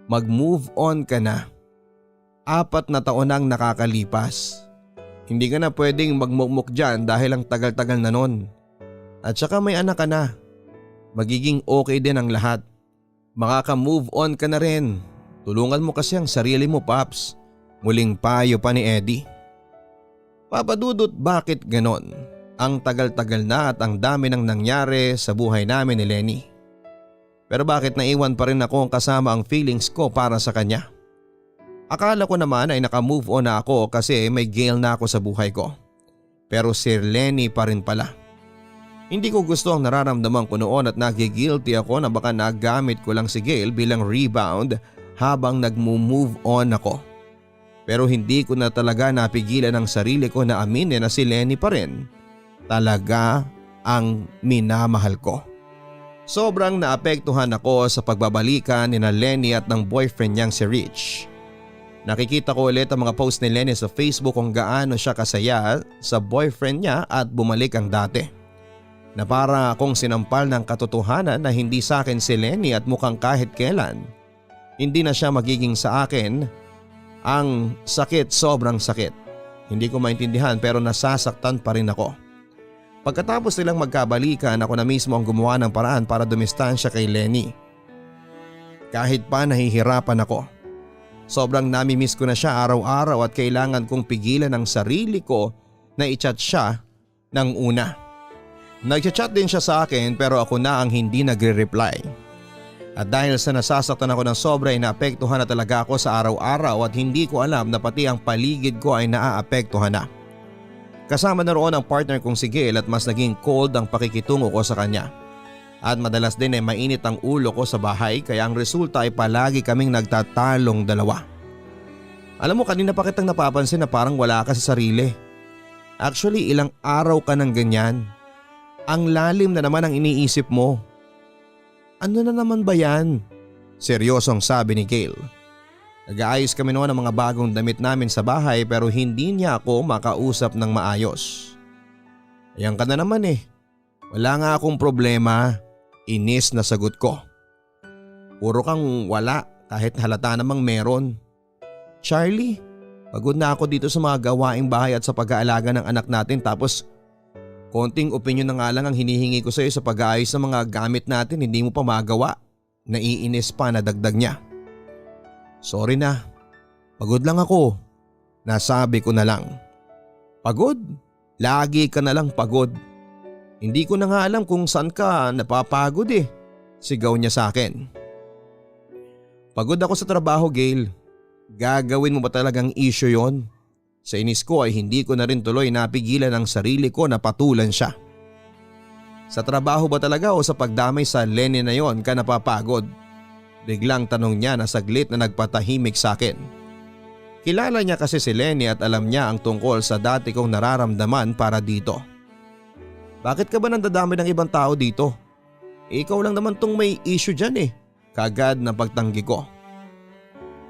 Mag-move on ka na. 4 na taon ang nakakalipas. Hindi ka na pwedeng magmukmuk dyan dahil ang tagal-tagal na nun. At saka may anak ka na. Magiging okay din ang lahat. Makaka-move on ka na rin. Tulungan mo kasi ang sarili mo, Paps. Muling payo pa ni Eddie. Papa Dudut, bakit ganon? Ang tagal-tagal na at ang dami nang nangyari sa buhay namin ni Lenny. Pero bakit naiwan pa rin ako kasama ang feelings ko para sa kanya? Akala ko naman ay naka-move on na ako kasi may Gail na ako sa buhay ko. Pero si Lenny pa rin pala. Hindi ko gusto ang nararamdaman ko noon at nagigilty ako na baka nagamit ko lang si Gail bilang rebound habang nag-move on ako. Pero hindi ko na talaga napigilan ang sarili ko na aminin na si Lenny pa rin talaga ang minamahal ko. Sobrang naapektuhan ako sa pagbabalikan ni na Lenny at ng boyfriend niyang si Rich. Nakikita ko ulit ang mga post ni Lenny sa Facebook kung gaano siya kasaya sa boyfriend niya at bumalik ang dati. Na para akong sinampal ng katotohanan na hindi sa akin si Lenny at mukhang kahit kailan hindi na siya magiging sa akin. Ang sakit, sobrang sakit. Hindi ko maintindihan pero nasasaktan pa rin ako. Pagkatapos nilang magkabalikan, ako na mismo ang gumawa ng paraan para dumistansya kay Lenny. Kahit pa nahihirapan ako. Sobrang nami-miss ko na siya araw-araw at kailangan kong pigilan ang sarili ko na i-chat siya ng una. Nag-chat din siya sa akin pero ako na ang hindi nagre-reply. At dahil sa nasasaktan ako ng sobra ay naapektuhan na talaga ako sa araw-araw at hindi ko alam na pati ang paligid ko ay naaapektuhan na. Kasama na roon ang partner kong si Gail at mas naging cold ang pakikitungo ko sa kanya. At madalas din ay mainit ang ulo ko sa bahay kaya ang resulta ay palagi kaming nagtatalong dalawa. Alam mo, kanina pa kitang napapansin na parang wala ka sa sarili. Actually, ilang araw ka ng ganyan. Ang lalim na naman ang iniisip mo. Ano na naman ba yan? Seryosong sabi ni Gail. Nag-aayos kami noon ng mga bagong damit namin sa bahay pero hindi niya ako makausap ng maayos. Ayan ka na naman eh. Wala nga akong problema. Inis na sagot ko. Puro kang wala kahit halata namang meron. Charlie, pagod na ako dito sa mga gawaing bahay at sa pag-aalaga ng anak natin tapos konting opinyon na nga lang ang hinihingi ko sa iyo sa pag-aayos ng mga gamit natin, hindi mo pa magawa. Naiinis pa na dagdag niya. Sorry na, pagod lang ako. Nasabi ko na lang. Pagod? Lagi ka na lang pagod. Hindi ko na nga alam kung saan ka napapagod eh. Sigaw niya sa akin. Pagod ako sa trabaho, Gail. Gagawin mo ba talagang issue yon? Sa inis ko ay hindi ko na rin tuloy napigilan ang sarili ko na patulan siya. Sa trabaho ba talaga o sa pagdamay sa Lenny na yon ka napapagod? Biglang tanong niya na saglit na nagpatahimik sa akin. Kilala niya kasi si Lenny at alam niya ang tungkol sa dati kong nararamdaman para dito. Bakit ka ba nandadamay ng ibang tao dito? Ikaw lang naman tong may issue dyan eh. Kagad na pagtanggi ko.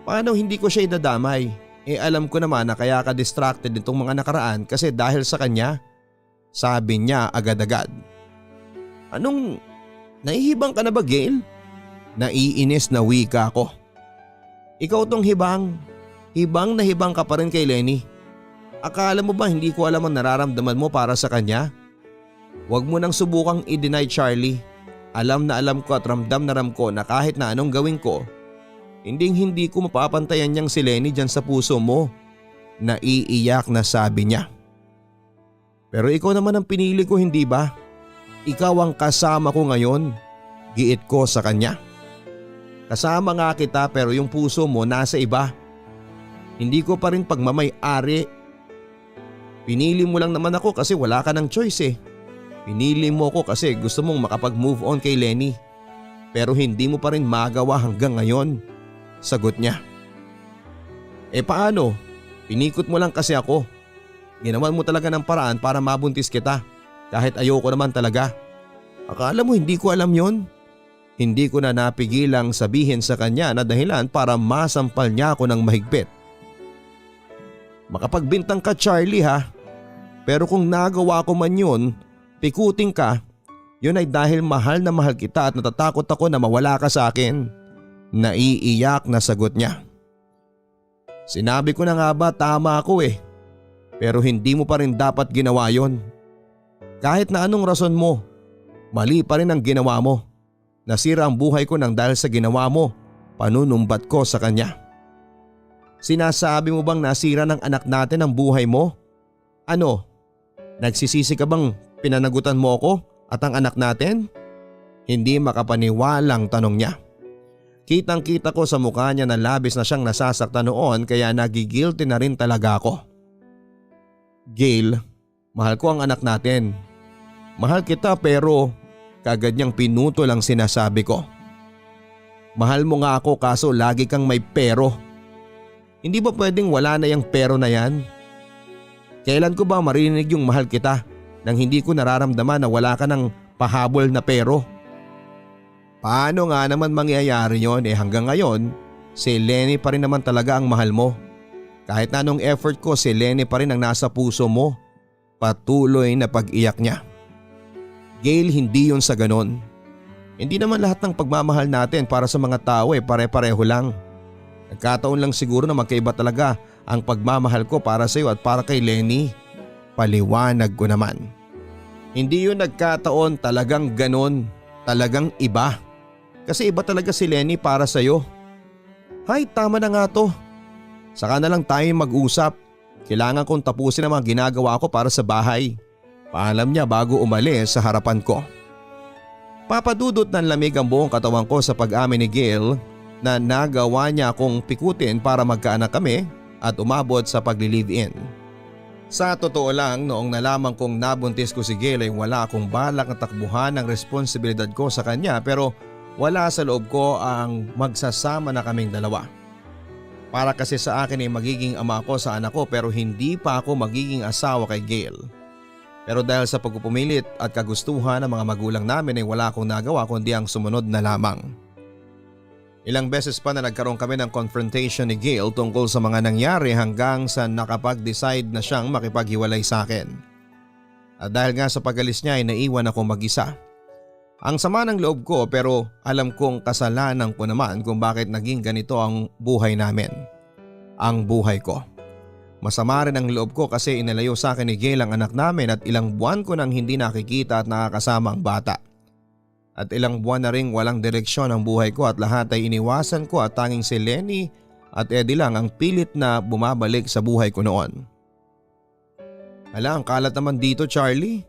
Paano hindi ko siya idadamay? Alam ko naman na kaya ka distracted nitong mga nakaraan kasi dahil sa kanya. Sabi niya agad-agad. Anong nahihibang ka na ba, Gail? Naiinis na wika ko. Ikaw tong hibang. Hibang na hibang ka pa rin kay Lenny. Akala mo ba hindi ko alam ang nararamdaman mo para sa kanya? Huwag mo nang subukang i-deny, Charlie. Alam na alam ko at ramdam na ram ko na kahit na anong gawin ko, hindi ko mapapantayan niyang si Lenny dyan sa puso mo. Naiiyak na sabi niya. Pero ikaw naman ang pinili ko, hindi ba? Ikaw ang kasama ko ngayon. Giit ko sa kanya. Kasama nga kita pero yung puso mo nasa iba. Hindi ko pa rin pagmamay-ari. Pinili mo lang naman ako kasi wala ka ng choice eh. Pinili mo ko kasi gusto mong makapag-move on kay Lenny. Pero hindi mo pa rin magawa hanggang ngayon. Sagot niya. Paano? Pinikot mo lang kasi ako. Ginawan mo talaga ng paraan para mabuntis kita. Kahit ayoko naman talaga. Akala mo hindi ko alam yon? Hindi ko na napigilang sabihin sa kanya na dahilan para masampal niya ako ng mahigpit. Makapagbintang ka, Charlie ha. Pero kung nagawa ko man yun, pikuting ka, yun ay dahil mahal na mahal kita at natatakot ako na mawala ka sa akin. Naiiyak na sagot niya. Sinabi ko na nga ba tama ako eh. Pero hindi mo pa rin dapat ginawa yon. Kahit na anong rason mo, mali pa rin ang ginawa mo. Nasira ang buhay ko nang dahil sa ginawa mo, panunumbat ko sa kanya. Sinasabi mo bang nasira ng anak natin ang buhay mo? Ano? Nagsisisi ka bang pinanagutan mo ako at ang anak natin? Hindi makapaniwalang tanong niya. Kitang kita ko sa mukha niya na labis na siyang nasasaktan noon kaya nagigilty na rin talaga ako. Gail, mahal ko ang anak natin. Mahal kita pero kagad niyang pinutol ang sinasabi ko. Mahal mo nga ako kaso lagi kang may pero. Hindi ba pwedeng wala na yung pero na yan? Kailan ko ba marinig yung mahal kita nang hindi ko nararamdaman na wala ka ng pahabol na pero? Paano nga naman mangyayari yon hanggang ngayon si Lenny pa rin naman talaga ang mahal mo. Kahit na anong effort ko si Lenny pa rin ang nasa puso mo. Patuloy na pag-iyak niya. Gail, hindi yun sa ganon. Hindi naman lahat ng pagmamahal natin para sa mga tao pare-pareho lang. Nagkataon lang siguro na magkaiba talaga ang pagmamahal ko para sa iyo at para kay Lenny. Paliwanag ko naman. Hindi yun nagkataon, talagang ganon. Talagang iba. Kasi iba talaga si Lenny para sa iyo. Hay, tama na nga to. Saka na lang tayo mag-usap. Kailangan kong tapusin ang mga ginagawa ko para sa bahay. Paalam niya bago umalis sa harapan ko. Papadudot ng lamig ang buong katawan ko sa pag-amin ni Gail na nagawa niya akong pikutin para magkaanak kami at umabot sa pagli-live-in. Sa totoo lang, noong nalaman kong nabuntis ko si Gail ay wala akong balak na takbuhan ng responsibilidad ko sa kanya pero wala sa loob ko ang magsasama na kaming dalawa. Para kasi sa akin ay magiging ama ko sa anak ko pero hindi pa ako magiging asawa kay Gail. Pero dahil sa pagpupumilit at kagustuhan ng mga magulang namin ay wala akong nagawa kundi ang sumunod na lamang. Ilang beses pa na nagkaroon kami ng confrontation ni Gail tungkol sa mga nangyari hanggang sa nakapag-decide na siyang makipaghiwalay sa akin. At dahil nga sa pag-alis niya ay naiwan ako mag-isa. Ang sama ng loob ko pero alam kong kasalanan ko naman kung bakit naging ganito ang buhay namin. Ang buhay ko. Masama rin ang loob ko kasi inalayo sa akin ni Gail ang anak namin at ilang buwan ko nang hindi nakikita at nakakasama ang bata. At ilang buwan na ring walang direksyon ang buhay ko at lahat ay iniwasan ko at tanging si Lenny at Eddie lang ang pilit na bumabalik sa buhay ko noon. Hala, ang kalat naman dito, Charlie.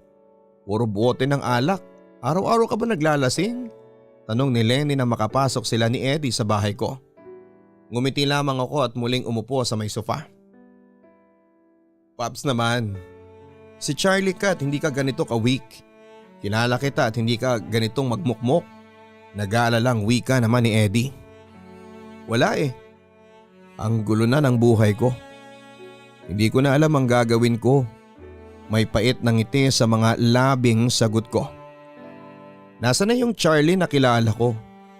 Puro bote ng alak. Araw-araw ka ba naglalasing? Tanong ni Lenny na makapasok sila ni Eddie sa bahay ko. Ngumiti lamang ako at muling umupo sa may sofa. Paps naman, si Charlie ka at hindi ka ganito ka-weak. Kilala kita at hindi ka ganitong magmukmok. Nag-aalalang wika naman ni Eddie. Wala eh. Ang gulo na ng buhay ko. Hindi ko na alam ang gagawin ko. May pait ng ngiti sa mga labing sagot ko. Nasaan na yung Charlie na kilala ko?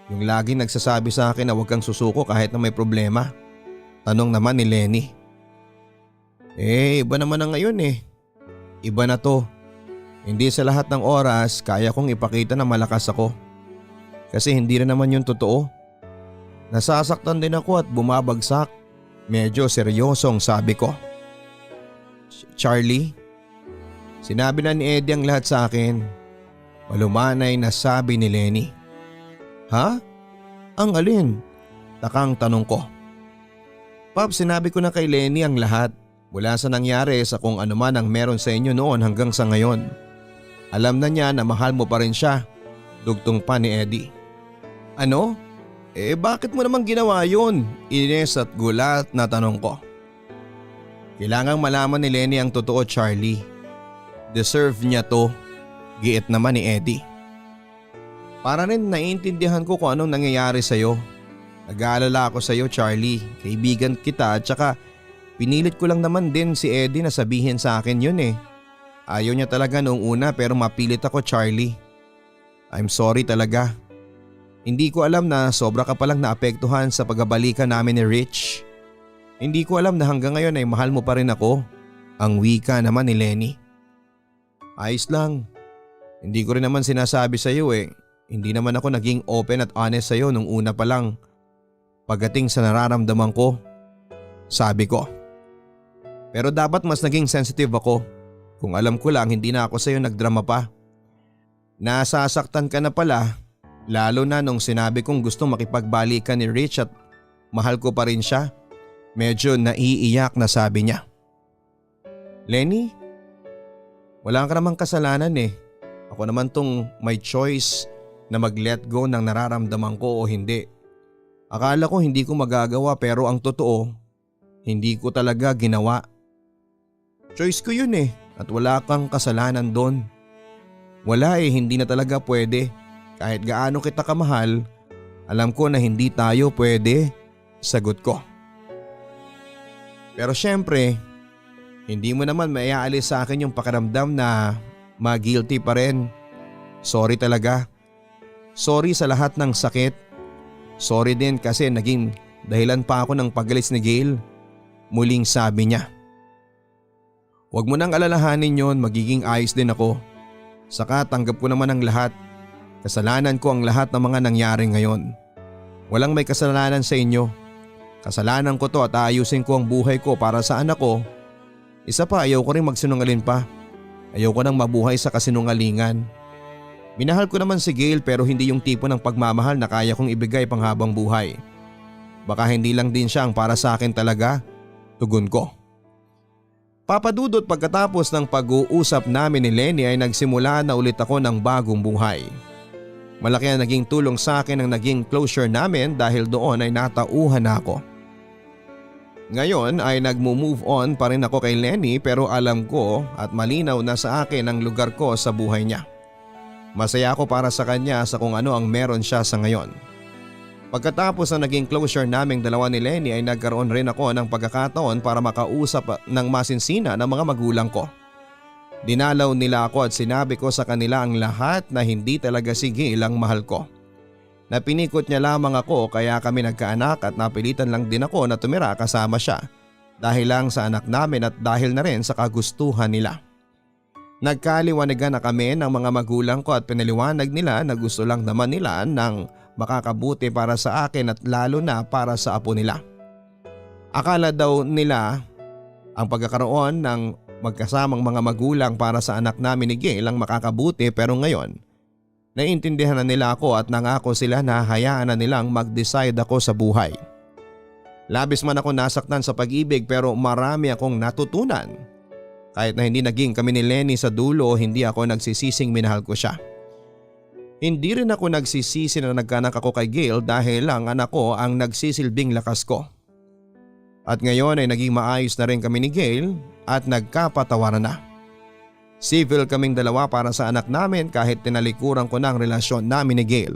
Yung laging nagsasabi sa akin na huwag kang susuko kahit na may problema. Tanong naman ni Lenny. Iba naman na ngayon eh. Iba na to. Hindi sa lahat ng oras kaya kong ipakita na malakas ako. Kasi hindi rin naman yung totoo. Nasasaktan din ako at bumabagsak. Medyo seryosong sabi ko. Charlie, sinabi na ni Eddie ang lahat sa akin. Malumanay na sabi ni Lenny. Ha? Ang alin? Takang tanong ko. Pop, sinabi ko na kay Lenny ang lahat. Mula sa nangyari sa kung ano man ang meron sa inyo noon hanggang sa ngayon. Alam na niya na mahal mo pa rin siya. Dugtong pa ni Eddie. Ano? Bakit mo naman ginawa yun? Ines at gulat na tanong ko. Kailangang malaman ni Lenny ang totoo, Charlie. Deserve niya to. Giit naman ni Eddie. Para rin naiintindihan ko kung anong nangyayari sa'yo. Nag-aalala ako sa'yo, Charlie. Kaibigan kita at saka pinilit ko lang naman din si Eddie na sabihin sa akin yun eh. Ayaw niya talaga noong una pero mapilit ako, Charlie. I'm sorry talaga. Hindi ko alam na sobra ka palang naapektuhan sa pagbabalikan namin ni Rich. Hindi ko alam na hanggang ngayon ay mahal mo pa rin ako. Ang wika naman ni Lenny. Ayos lang. Hindi ko rin naman sinasabi sa iyo eh. Hindi naman ako naging open at honest sa iyo nung una pa lang. Pagdating sa nararamdaman ko, sabi ko. Pero dapat mas naging sensitive ako. Kung alam ko lang hindi na ako sa iyo nagdrama pa. Nasasaktan ka na pala, lalo na nung sinabi kong gustong makipagbalikan ni Rich at mahal ko pa rin siya. Medyo naiiyak na sabi niya. Lenny, wala ka namang kasalanan eh. Ako naman tong may choice na mag-let go ng nararamdaman ko o hindi. Akala ko hindi ko magagawa pero ang totoo, hindi ko talaga ginawa. Choice ko yun eh at wala kang kasalanan doon. Wala eh, hindi na talaga pwede. Kahit gaano kita kamahal, alam ko na hindi tayo pwede, sagot ko. Pero syempre, hindi mo naman maiaalis sa akin yung pakiramdam na ma-guilty pa rin. Sorry talaga. Sorry sa lahat ng sakit. Sorry din kasi naging dahilan pa ako ng pagalis ni Gail. Muling sabi niya. Huwag mo nang alalahanin yon, magiging ayos din ako. Saka tanggap ko naman ang lahat. Kasalanan ko ang lahat ng mga nangyari ngayon. Walang may kasalanan sa inyo. Kasalanan ko to at aayusin ko ang buhay ko para sa anak ko. Isa pa, ayaw ko rin magsinungaling pa. Ayaw ko nang mabuhay sa kasinungalingan. Minahal ko naman si Gail pero hindi yung tipo ng pagmamahal na kaya kong ibigay panghabang buhay. Baka hindi lang din siya ang para sa akin talaga, tugon ko. Papadudot pagkatapos ng pag-uusap namin ni Lenny ay nagsimula na ulit ako ng bagong buhay. Malaki ang naging tulong sa akin ang naging closure namin dahil doon ay natauhan na ako. Ngayon ay nagmo-move on pa rin ako kay Lenny pero alam ko at malinaw na sa akin ang lugar ko sa buhay niya. Masaya ako para sa kanya sa kung ano ang meron siya sa ngayon. Pagkatapos ng naging closure naming dalawa ni Lenny ay nagkaroon rin ako ng pagkakataon para makausap ng masinsina ng mga magulang ko. Dinalaw nila ako at sinabi ko sa kanila ang lahat na hindi talaga si Gail ang mahal ko. Napinikot niya lamang ako kaya kami nagkaanak at napilitan lang din ako na tumira kasama siya dahil lang sa anak namin at dahil na rin sa kagustuhan nila. Nagkaliwanagan na kami ng mga magulang ko at pinaliwanag nila na gusto lang naman nila ng makakabuti para sa akin at lalo na para sa apo nila. Akala daw nila ang pagkakaroon ng magkasamang mga magulang para sa anak namin ni Gail ang makakabuti pero ngayon naiintindihan na nila ako at nangako sila na hayaan na nilang mag-decide ako sa buhay. Labis man ako nasaktan sa pag-ibig pero marami akong natutunan. Kahit na hindi naging kami ni Lenny sa dulo, hindi ako nagsisising minahal ko siya. Hindi rin ako nagsisisi na nagkanak ako kay Gail dahil ang anak ko ang nagsisilbing lakas ko. At ngayon ay naging maayos na rin kami ni Gail at nagkapatawaran na. Civil kaming dalawa para sa anak namin kahit tinalikuran ko na ang relasyon namin ni Gail.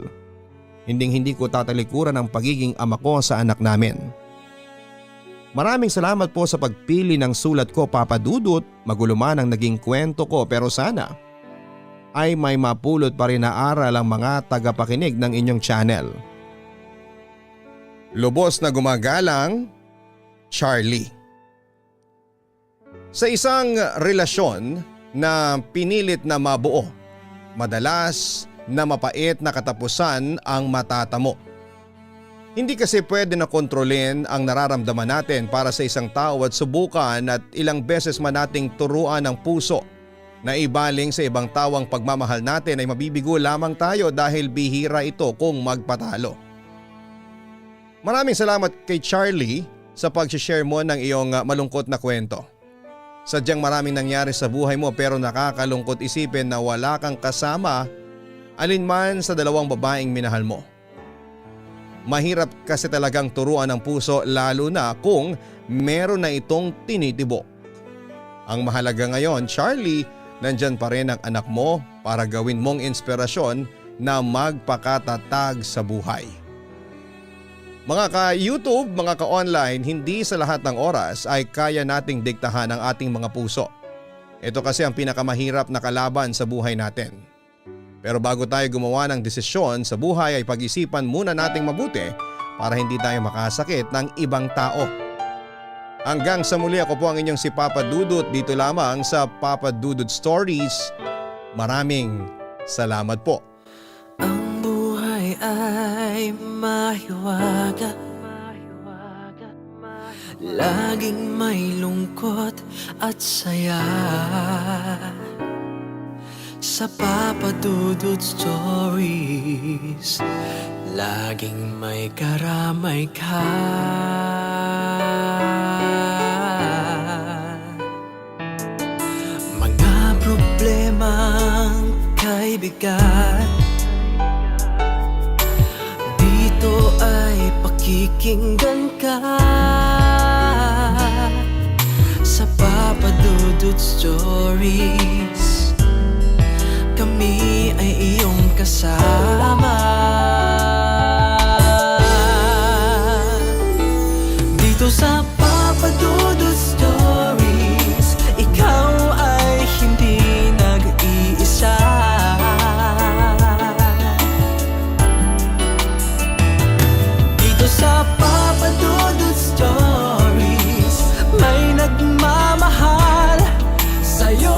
Hindi ko tatalikuran ang pagiging ama ko sa anak namin. Maraming salamat po sa pagpili ng sulat ko, Papa Dudut. Magulo man ang naging kwento ko pero sana ay may mapulot pa rin na aral ang mga tagapakinig ng inyong channel. Lubos na gumagalang, Charlie. Sa isang relasyon na pinilit na mabuo, madalas na mapait na katapusan ang matatamo. Hindi kasi pwede na kontrolin ang nararamdaman natin para sa isang tao at subukan at ilang beses man nating turuan ng puso na ibaling sa ibang tao ang pagmamahal natin ay mabibigo lamang tayo dahil bihira ito kung magpatalo. Maraming salamat kay Charlie sa pag-share mo ng iyong malungkot na kwento. Sadyang maraming nangyari sa buhay mo pero nakakalungkot isipin na wala kang kasama alinman sa dalawang babaeng minahal mo. Mahirap kasi talagang turuan ng puso lalo na kung meron na itong tinitibok. Ang mahalaga ngayon, Charlie, nandyan pa rin ang anak mo para gawin mong inspirasyon na magpakatatag sa buhay. Mga ka-YouTube, mga ka-online, hindi sa lahat ng oras ay kaya nating diktahan ang ating mga puso. Ito kasi ang pinakamahirap na kalaban sa buhay natin. Pero bago tayo gumawa ng desisyon sa buhay ay pag-isipan muna nating mabuti para hindi tayo makasakit ng ibang tao. Hanggang sa muli, ako po ang inyong si Papa Dudut dito lamang sa Papa Dudut Stories. Maraming salamat po. Ang buhay ay mahiwaga, laging may lungkot at saya. Sa Papa Dudut Stories, laging may karamay ka. Mga problemang kaibigan, dito ay pakikinggan ka. Sa Papa Dudut Stories, kami ay iyong kasama. Dito sa Papa Dudut Stories, ikaw ay hindi nag-iisa. Dito sa Papa Dudut Stories, may nagmamahal sa'yo.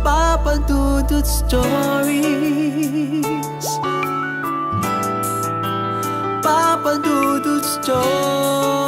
Papa Dudut Stories, Papa Dudut Stories.